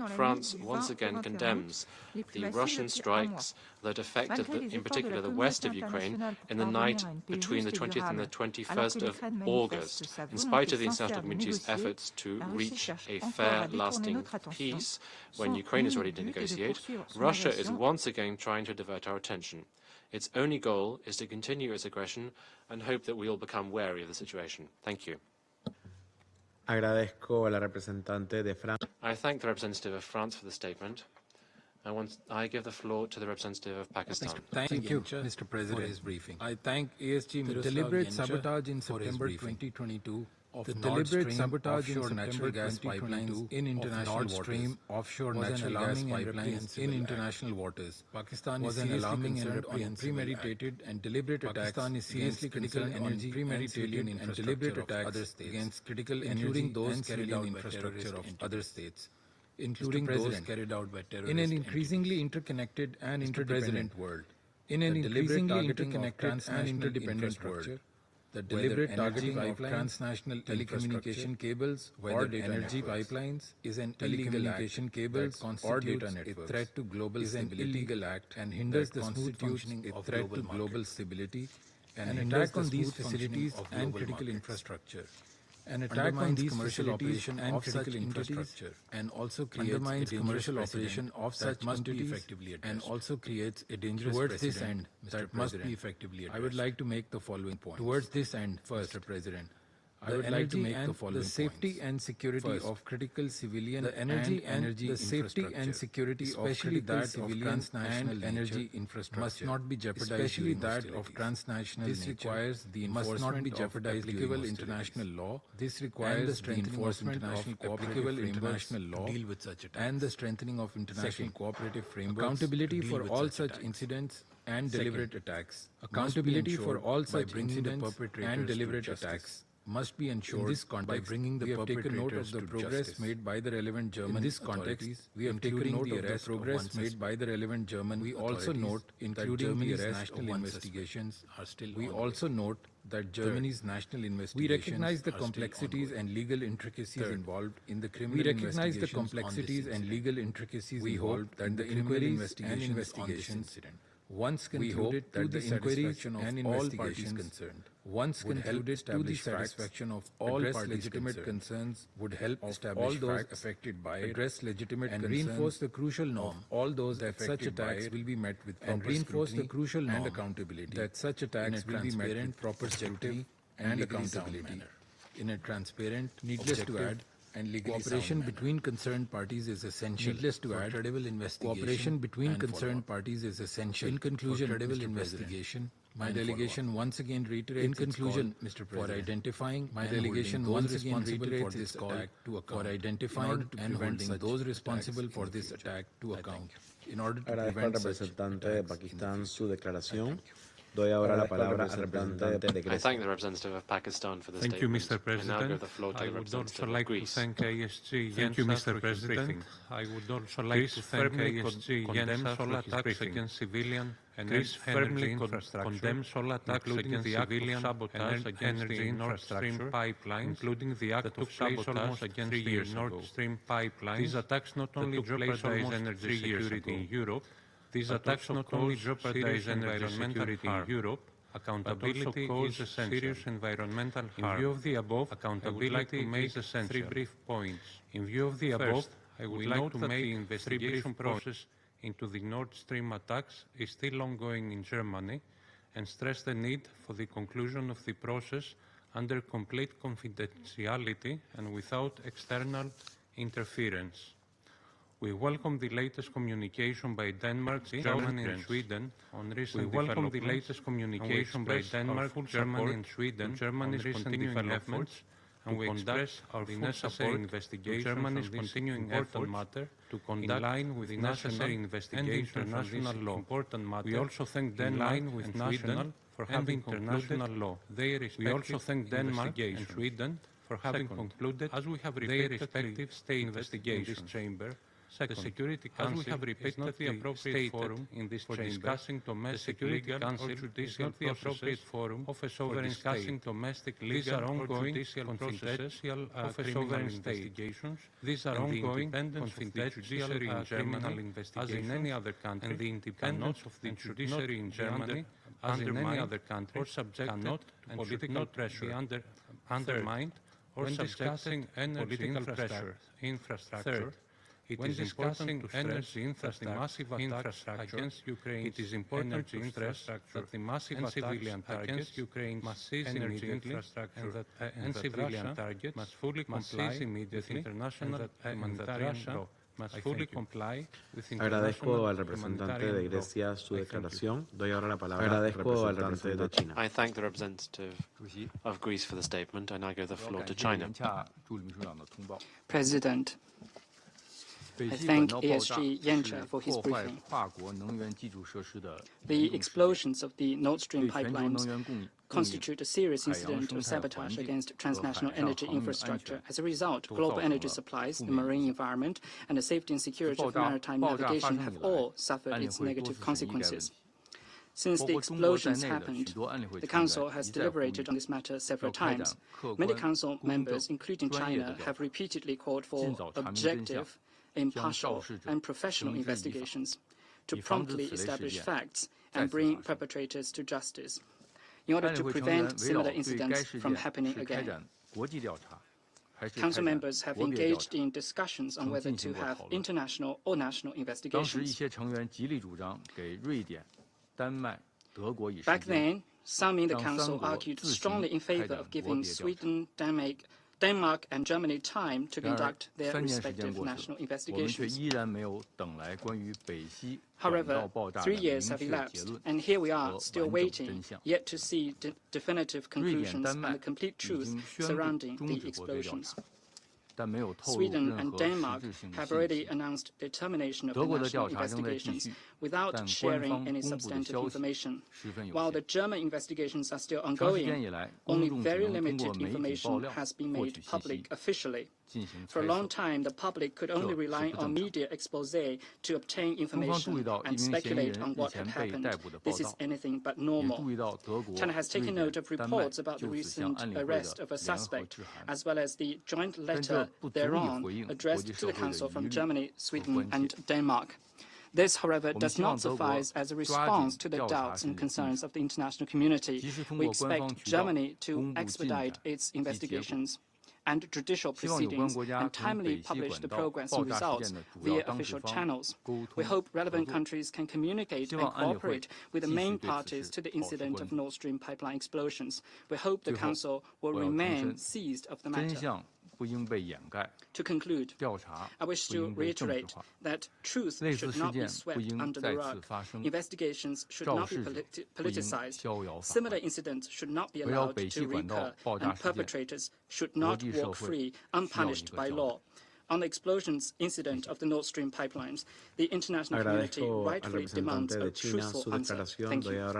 France once again condemns the Russian strikes that affected, in particular, the west of Ukraine in the night between the 20th and the 21st of August. In spite of the international community's efforts to reach a fair, lasting peace when Ukraine is ready to negotiate, Russia is once again trying to divert our attention. Its only goal is to continue its aggression and hope that we will become wary of the situation. Thank you.
Agradezco a la representante de Francia.
I thank the representative of France for the statement. I give the floor to the representative of Pakistan.
Thank you, Mr. President, for his briefing. I thank ASG the deliberate sabotage in September 2022 of the deliberate sabotage in September gas pipelines in international waters offshore natural gas pipelines in international waters. Pakistan was an alarming and premeditated and deliberate attack against critical energy, premeditated and deliberate attacks against critical including those carried out infrastructure of other states, including those carried out by terrorists. In an increasingly interconnected and interdependent world, in an increasingly interconnected and interdependent world, the deliberate targeting of transnational telecommunication cables, whether energy pipelines, is an telecommunication cables or data networks, a threat to global stability, an illegal act and hinders the smooth functioning of threat to global stability, and an attack on these facilities and critical infrastructure. An attack on these commercial operation and critical infrastructure and also undermines commercial operation of such must be effectively addressed and also creates a dangerous towards this end that must be effectively addressed. I would like to make the following point. Towards this end, first, Mr. President, I would like to make the following points. The safety and security of critical civilian and energy infrastructure, especially that of transnational energy infrastructure, must not be jeopardized. Especially that of transnational nature. This requires the enforcement of applicable international law. This requires the enforcement of applicable international law to deal with such attacks. And the strengthening of international cooperative frameworks. Accountability for all such incidents and deliberate attacks. Accountability for all such incidents and deliberate attacks must be ensured. In this context, by bringing the perpetrators note of the progress made by the relevant German authorities. We have taken note of the progress made by the relevant German authorities. We also note, including the national investigations, are still. We also note that Germany's national investigations. We recognize the complexities and legal intricacies involved in the criminal investigations. We recognize the complexities and legal intricacies involved in the inquiries and investigations. Once concluded to the satisfaction of all parties concerned, once concluded to the satisfaction of all legitimate concerns, would help establish all those affected by it, address legitimate and reinforce the crucial norm. All those affected such attacks will be met with proper reinforce the crucial norm and accountability. That such attacks will be met with proper scrutiny and accountability in a transparent, needless to add, and cooperation between concerned parties is essential. Needless to add, credible investigation. Cooperation between concerned parties is essential. In conclusion, credible investigation. My delegation once again reiterates. In conclusion, Mr. President, for identifying my delegation once again reiterates this attack to account. For identifying and holding those responsible for this attack to account. In order to prevent such attacks.
Doy ahora la palabra al representante de Grecia.
I thank the representative of Pakistan for the statement.
Thank you, Mr. President.
I now give the floor to the representative of Greece.
Thank you, Mr. President. I would also like to thank ASG condemns all attacks against civilian and energy infrastructure, condemns all attacks against civilian sabotage against the Nord Stream pipeline, including the act of sabotage against the Nord Stream pipeline. These attacks not only jeopardize energy security in Europe, these attacks not only jeopardize environmental security in Europe, accountability is a serious environmental harm. In view of the above, accountability is make 3 brief points. In view of the above, I would like to make the investigation process into the Nord Stream attacks is still ongoing in Germany and stress the need for the conclusion of the process under complete confidentiality and without external interference. We welcome the latest communication by Denmark, Germany and Sweden on recent developments. We welcome the latest communication by Denmark, Germany and Sweden Germany's continuing efforts, and we express our necessary investigation Germany's continuing effort matter to conduct in line with the necessary investigation and international law. We also thank Denmark and Sweden for having international law. We also thank Denmark and Sweden for having concluded their respective state investigations in this chamber. Second, the Security Council as we have repeated the appropriate forum in this for discussing domestic legal or judicial the appropriate forum of a sovereign discussing domestic legal or judicial confidential of a sovereign investigations. These are ongoing and confidential criminal investigations as in any other country. And the independence of the judiciary in Germany as in any other country or subjected to political pressure undermined or subjecting energy infrastructure. It is important to stress that the massive attacks against Ukraine, it is important to stress that the massive attacks against Ukraine's energy infrastructure and civilian targets must fully comply with international humanitarian law.
Agradezco al representante de Grecia su declaración. Doy ahora la palabra al representante de China.
I thank the representative of Greece for the statement. I now give the floor to China.
President, I thank ASG Yencha for his briefing. The explosions of the Nord Stream pipelines constitute a serious incident of sabotage against transnational energy infrastructure. As a result, global energy supplies, the marine environment, and the safety and security of maritime navigation have all suffered its negative consequences. Since the explosions happened, the Council has deliberated on this matter several times. Many Council members, including China, have repeatedly called for objective, impartial and professional investigations to promptly establish facts and bring perpetrators to justice in order to prevent similar incidents from happening again. Council members have engaged in discussions on whether to have international or national investigations. Back then, some in the Council argued strongly in favor of giving Sweden, Denmark and Germany time to conduct their respective national investigations. However, 3 years have elapsed, and here we are still waiting, yet to see definitive conclusions and the complete truth surrounding the explosions. Sweden and Denmark have already announced their termination of the national investigations without sharing any substantive information. While the German investigations are still ongoing, only very limited information has been made public officially. For a long time, the public could only rely on media expose to obtain information and speculate on what had happened. This is anything but normal. China has taken note of reports about the recent arrest of a suspect, as well as the joint letter thereon addressed to the Council from Germany, Sweden, and Denmark. This, however, does not suffice as a response to the doubts and concerns of the international community. We expect Germany to expedite its investigations and judicial proceedings and timely publish the progress and results via official channels. We hope relevant countries can communicate and cooperate with the main parties to the incident of Nord Stream pipeline explosions. We hope the Council will remain seized of the matter. To conclude, I wish to reiterate that truth should not be swept under the rug. Investigations should not be politicized. Similar incidents should not be allowed to recur, and perpetrators should not walk free, unpunished by law. On the explosions incident of the Nord Stream pipelines, the international community rightfully demands a truthful answer. Thank you.
I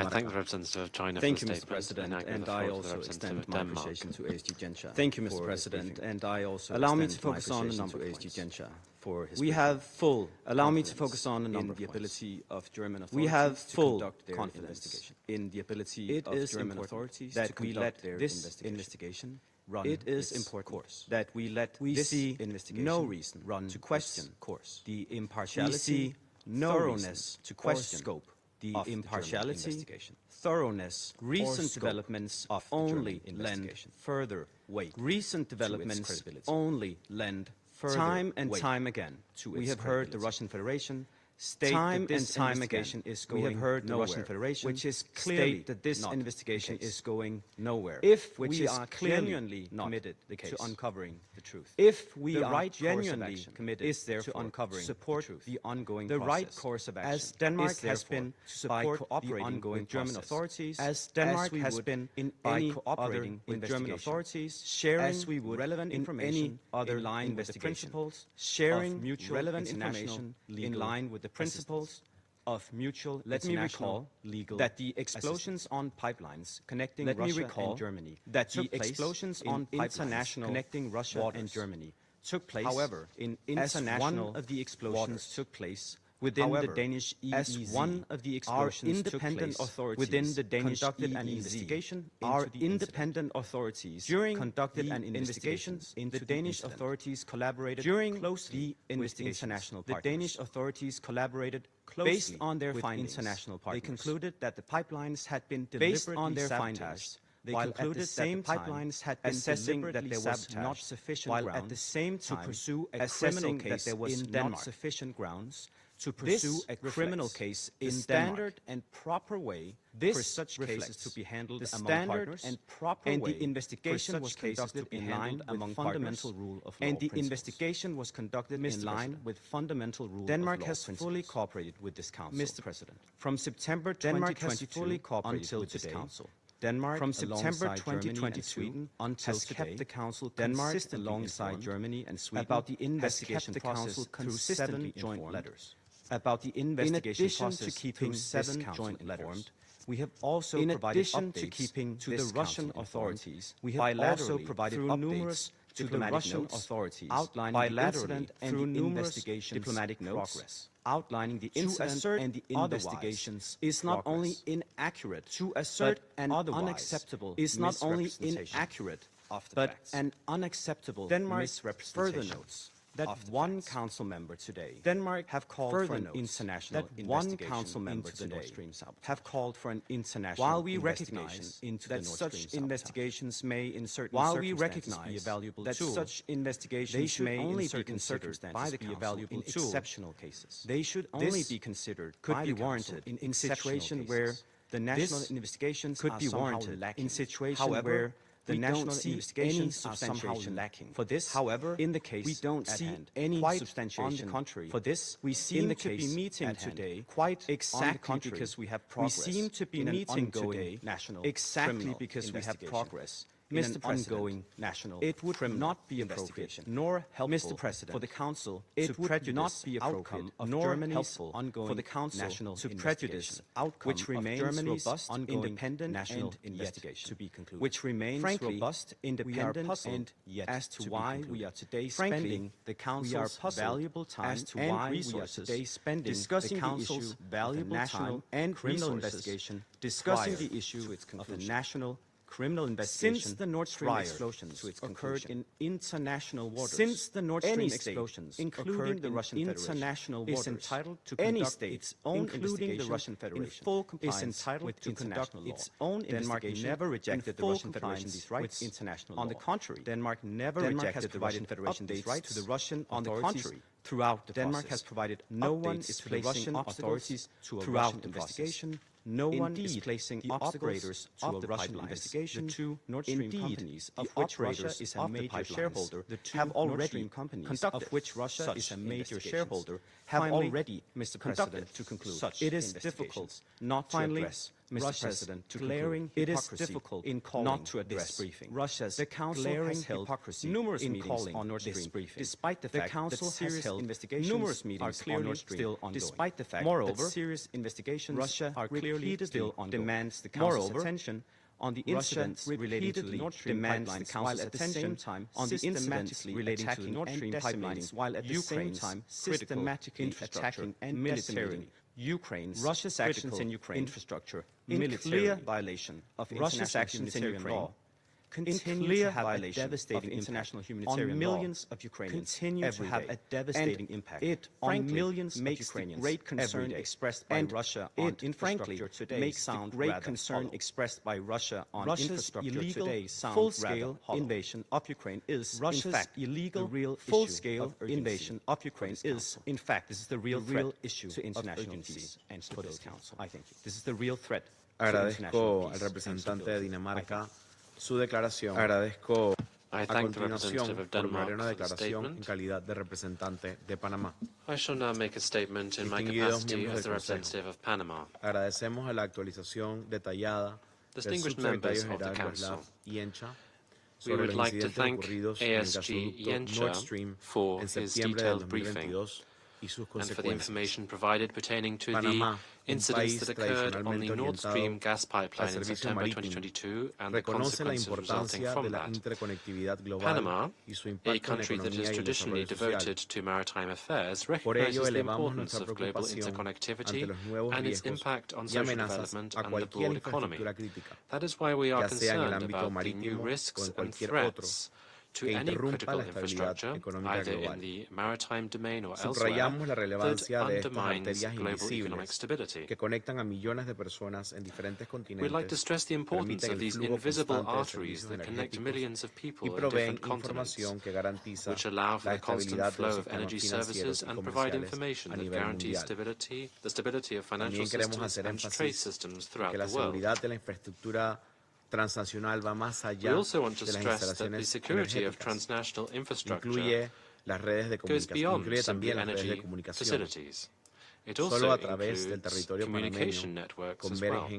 thank the representative of China
Thank
for
you,
the
Mr.
statement.
President, and I also extend my appreciation to ASG Genscher.
Thank you, Mr.
for
President, and I also
Allow me to
extend my
focus on a
appreciation
number
to
of
ASG
points.
Genscher for his
We
briefing.
have full
Allow me to
confidence
focus on a number
in
of
the
points.
ability of German authorities
We have
to
full
conduct their
confidence
investigation.
in the ability
It
of
is
German
important
authorities
that
to
we
conduct
let
their
this
investigation
run
It is
its
important
course.
that we let
We
this
see
investigation
no reason
run
to question
its course. The
we
impartiality,
see no
thoroughness
reason to
or
question
scope
the
of the German
impartiality,
investigation.
thoroughness,
Recent
or scope
developments
of the
only
German
lend
investigation.
further weight.
Recent
to its
developments
credibility.
only lend further
Time and
weight
time again,
to
we
its
have heard the
credibility.
Russian Federation state
Time
that this
and time
investigation
again,
is going
we have heard the
nowhere,
Russian Federation
which is
state
clearly
that this
not
investigation
the case.
is going nowhere.
If
which
we
is
are
genuinely
not
committed
the case.
to uncovering the truth.
If we
the
are
right
genuinely
course of
committed
is therefore
to uncovering
support
the truth,
the ongoing
the
process.
right course of action,
as Denmark
is
has
therefore
been
to
by
support
cooperating
the ongoing
with German
process,
authorities,
as Denmark
we
has
would
been
in
by
any
cooperating
other
with German
investigation,
authorities,
sharing
as we would
relevant
in
information
any other
in line with the
investigation,
principles
sharing
of mutual
relevant
information
information
in line with the principles of mutual.
Let me
international
recall legal
that the explosions on pipelines connecting
Let me
Russia
recall
and Germany, that the
took place
explosions
in
on pipelines
international
connecting Russia
waters.
and Germany took place.
However,
in
as
international
one of the explosions
waters took place within
However,
the Danish EEZ.
as one of the explosions
our independent
took place
authorities within the Danish
conducted
EEZ.
an investigation
Our
into the
independent authorities
During
conducted
the
an investigation.
into
The
the
Danish
incident.
authorities collaborated
During
closely
the
with
investigations,
international
the
partners.
Danish
authorities collaborated closely
Based on their
with
findings,
international partners.
they concluded
that the pipelines had been
Based
deliberately
on their
sabotaged.
findings, they
While at
concluded
the same
that the
time
pipelines had been
assessing that
deliberately
there was
sabotaged,
not sufficient
while
grounds
at the same time
to pursue a
assessing
criminal
that
case
there was
in
not
Denmark.
sufficient grounds
to
This
pursue a criminal
reflects
case
the
in
standard
Denmark.
and proper way
This
for such
reflects
cases to be handled
the
among
standard
partners,
and proper
and
way
the investigation
for
was
such cases
conducted
to be
in
handled
line
with
among
fundamental
partners,
rule of
and
law
the
principles.
investigation was conducted in
Mr.
line
President,
with fundamental rule
Denmark
of law
has
principles.
fully cooperated with this council.
Mr. President,
From September
Denmark has
2022
fully cooperated
until
with this
today,
council.
Denmark,
From September
alongside Germany
2022
and Sweden,
until
has
today,
kept the council
Denmark,
consistently
alongside
informed
Germany and Sweden,
about the
has
investigation
kept the
process
council
through
consistently
7 joint
informed
letters. About the investigation
addition
process
to keeping
through
this
7
council
joint
informed,
letters, we have also
in
provided
addition to
updates
keeping
to
this
the Russian
council
authorities.
informed,
We have also
bilaterally
provided
through
updates
numerous
to the
diplomatic
Russian
notes,
authorities
outlining the
bilaterally
incident and
through
the
numerous
investigation's
diplomatic notes,
progress.
outlining the
To
incident
assert
and the
otherwise
investigations
is not
progress.
only inaccurate,
To assert
but an
otherwise
unacceptable
is not only
misrepresentation
inaccurate,
of the
but
facts.
an unacceptable
Denmark
misrepresentation.
further notes that one council member today have called for an international investigation into the Nord Stream sabotage. Have called for an international investigation into the Nord Stream sabotage. Such investigations may, in certain circumstances, be a valuable tool. Such investigations may, in certain circumstances, be a valuable tool. In exceptional cases, they should only be considered could be warranted in situation where the national investigations could be warranted in situation where the national investigations are somehow lacking. For this, however, in the case we don't see any substantiation. On the contrary, for this, we seem to be meeting today quite exactly because we have progress. We seem to be meeting today exactly because we have progress. Mr. President, it would not be appropriate nor helpful for the Council to prejudice the outcome of Germany's ongoing national to prejudice outcome which remains robust, independent, national investigation to be concluded. Which remains robust, independent, and yet as to why we are today spending the Council's valuable time as to why we are today spending discussing the Council's valuable time and criminal investigation, discussing the issue of the national criminal investigation since the Nord Stream explosions occurred in international waters. Since the Nord Stream explosions, including the Russian international waters, is entitled to conduct its own investigation. The Russian Federation in full compliance is entitled to conduct its own investigation. Denmark never rejected the Russian Federation these rights. International law. On the contrary, Denmark never rejected the Russian Federation these rights to the Russian authorities. On the contrary, throughout the Denmark has provided no one is placing authorities to a Russian investigation. No one is placing the operators to a Russian investigation. The two Nord Stream companies, of which Russia is a major shareholder, have already conducted of which Russia is a major shareholder, have already, Mr. President, to conclude. It is difficult not to address. Mr. President, to glaring it is difficult in calling not to address briefing. Russia's the Council has held numerous meetings on Nord Stream briefing, despite the fact that serious investigations numerous meetings are clearly still ongoing. Despite the fact that serious investigations Russia are clearly still ongoing. Demands the Council's attention on the incidents relating to the Nord Stream pipelines, while at the same time on the incidents relating to the Nord Stream pipelines, while at the same time systematically attacking and militarily Ukraine's Russia's actions in Ukraine infrastructure in clear violation of Russia's actions in Ukraine continue to have a devastating international humanitarian on millions of Ukrainians continue to have a devastating impact. It on millions of Ukrainians great concern expressed by Russia on infrastructure today makes sound great concern expressed by Russia on infrastructure today full-scale invasion of Ukraine is Russia's in fact illegal real full-scale invasion of Ukraine is in fact this is the real issue to international peace and for this council. I think this is the real threat.
Agradezco al representante de Dinamarca su declaración. Agradezco a continuación formularé una declaración en calidad de representante de Panamá.
I shall now make a statement in my capacity as the representative of Panama.
Agradecemos a la actualización detallada del subsecretario general Miroslav Yencha sobre los incidentes ocurridos en el gasoducto Nord Stream en septiembre del 2022 y sus
and for the information provided pertaining to the incidents that occurred on the Nord Stream gas pipeline in September 2022 and the consequences resulting from that. Panama, a country that is traditionally devoted to maritime affairs, recognizes the importance of global interconnectivity and its impact on social development and the broad economy. That is why we are concerned about the new risks and threats to any critical infrastructure, either in the maritime domain or elsewhere, that undermines global economic stability. We'd like to stress the importance of these invisible arteries that connect millions of people in different continents, which allow for the constant flow of energy services and provide information that guarantees stability, the stability of financial systems and trade systems throughout the world.
Transnacional va más allá
we also want to stress that the security of transnational infrastructure goes beyond simply energy facilities. It also includes communication networks as well.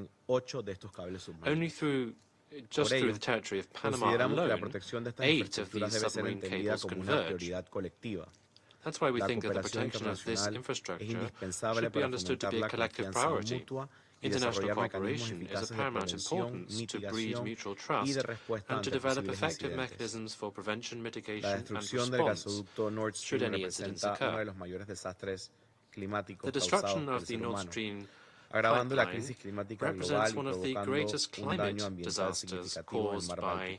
Only just through the territory of Panama alone, 8 of these submarine cables converge. That's why we think that the protection of this infrastructure should be understood to be a collective priority. International cooperation is of paramount importance to breed mutual trust and to develop effective mechanisms for prevention, mitigation, and response should any incidents occur. The destruction of the Nord Stream pipeline represents one of the greatest climate disasters caused by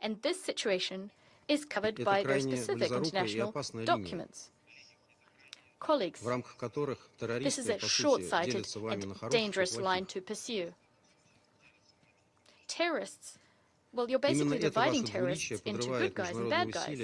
And this situation is covered by very specific international documents. colleagues. This is a short-sighted and dangerous line to pursue. Terrorists, well, you're basically dividing terrorists into good guys and bad guys.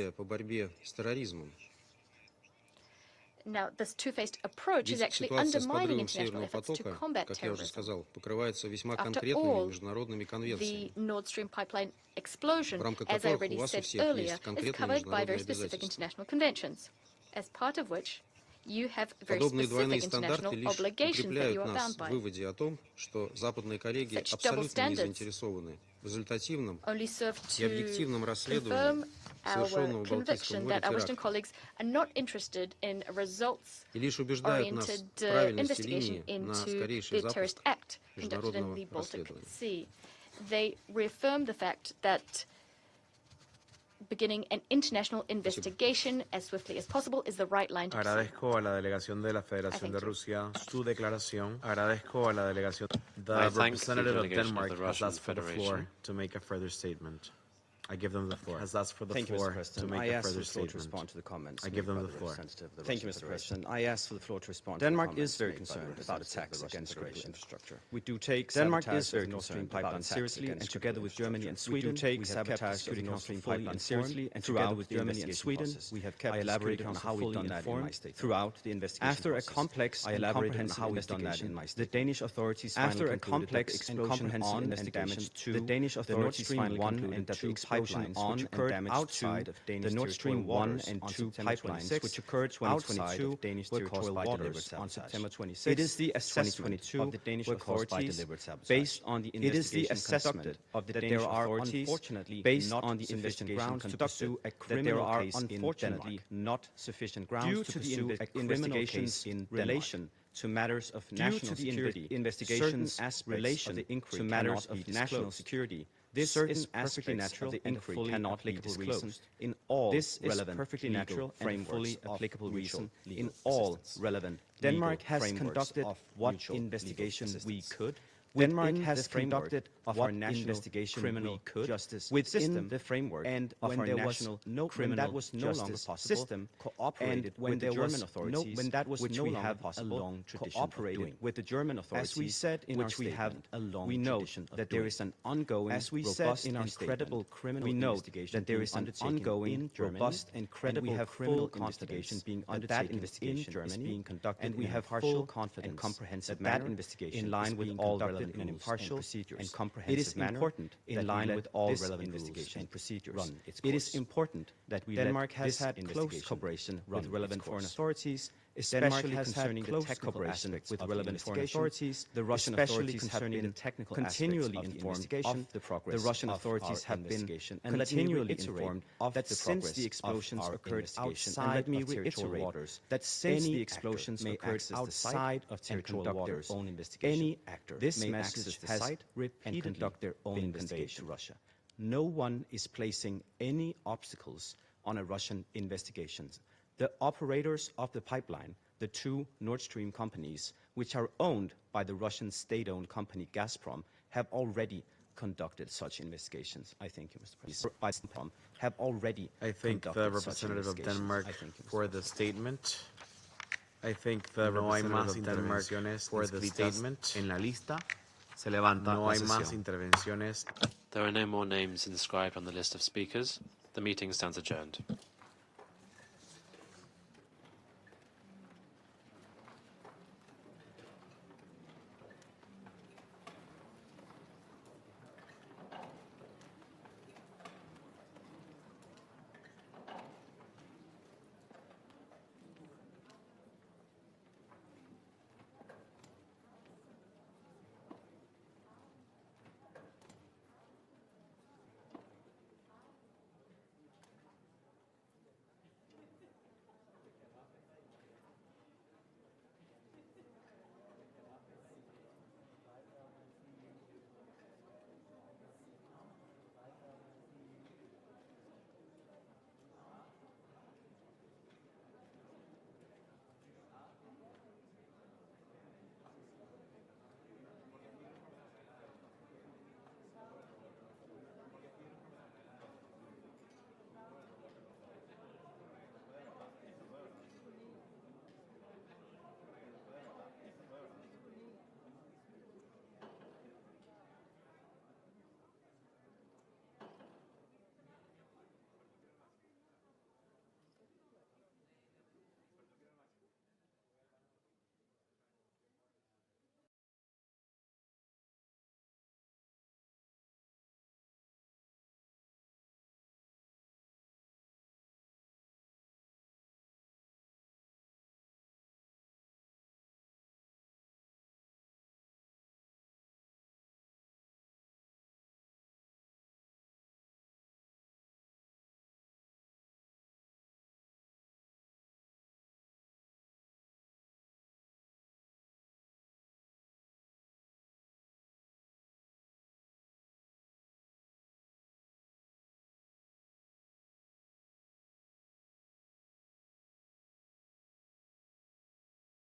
Now, this two-faced approach is actually undermining international efforts to combat terrorism. After all, the Nord Stream pipeline explosion, as I already said earlier, is covered by very specific international conventions, as part of which you have very specific international obligations that you are bound by. Such double standards only serve to confirm our conviction that our Western colleagues are not interested in a results-oriented investigation into the terrorist act conducted in the Baltic Sea. They reaffirm the fact that beginning an international investigation as swiftly as possible is the right line to pursue.
Agradezco a la delegación de la Federación de Rusia su declaración. Agradezco a la delegación. The representative of Denmark has asked for the floor to make a further statement. I give them the floor. Has asked for the floor to make a further statement.
To respond to the comments.
I give them the floor.
Thank you, Mr. President. I ask for the floor to respond. Denmark is very concerned about attacks against critical infrastructure. We do take Denmark is very concerned pipeline seriously, and together with Germany and Sweden, we take sabotage of the Nord Stream pipeline seriously, and together with Germany and Sweden, we have kept elaborated on how we've done that in my statement. Throughout the investigation, after a complex and comprehensive investigation, the Danish authorities after a complex and comprehensive investigation, the Danish authorities finally concluded that the pipelines which occurred outside of the Nord Stream 1 and 2 pipelines, which occurred outside of Danish territorial waters on September 26. It is the assessment of the Danish authorities based on the investigation conducted that there are unfortunately based on the investigation conducted that there are unfortunately not sufficient grounds to pursue a criminal case in relation to matters of national security. Investigations relation to matters of national security. This is perfectly natural and fully applicable reason in all perfectly natural and fully applicable reason in all relevant. Denmark has conducted what investigation we could. Denmark has conducted what investigation criminal justice within the framework and of our national criminal justice system cooperated with the German authorities, when that was no longer possible, cooperated with the German authorities, as we said in our statement. We know that there is an ongoing, as we said in our incredible criminal investigation, that there is an ongoing, robust and credible criminal investigation being undertaken in Germany, being conducted, and we have full confidence and comprehensive that investigation in line with all relevant in an impartial and comprehensive manner, in line with all relevant investigation and procedures. It is important that we Denmark has had close cooperation with relevant foreign authorities, especially concerning the technical aspects with relevant foreign authorities. The Russian authorities have been continually informed of the progress. The Russian authorities have been continually informed of that since the explosions occurred outside of territorial waters, that since the explosions occurred outside of territorial waters, any actor may access the site and conduct their own investigation to Russia. No one is placing any obstacles on a Russian investigation. The operators of the pipeline, the two Nord Stream companies, which are owned by the Russian state-owned company Gazprom, have already conducted such investigations. I thank you, Mr. President. Gazprom have already
I thank the representative of Denmark for the statement. I think the no hay más intervenciones for the statement. En la lista se levanta no hay más intervenciones.
There are no more names inscribed on the list of speakers. The meeting stands adjourned.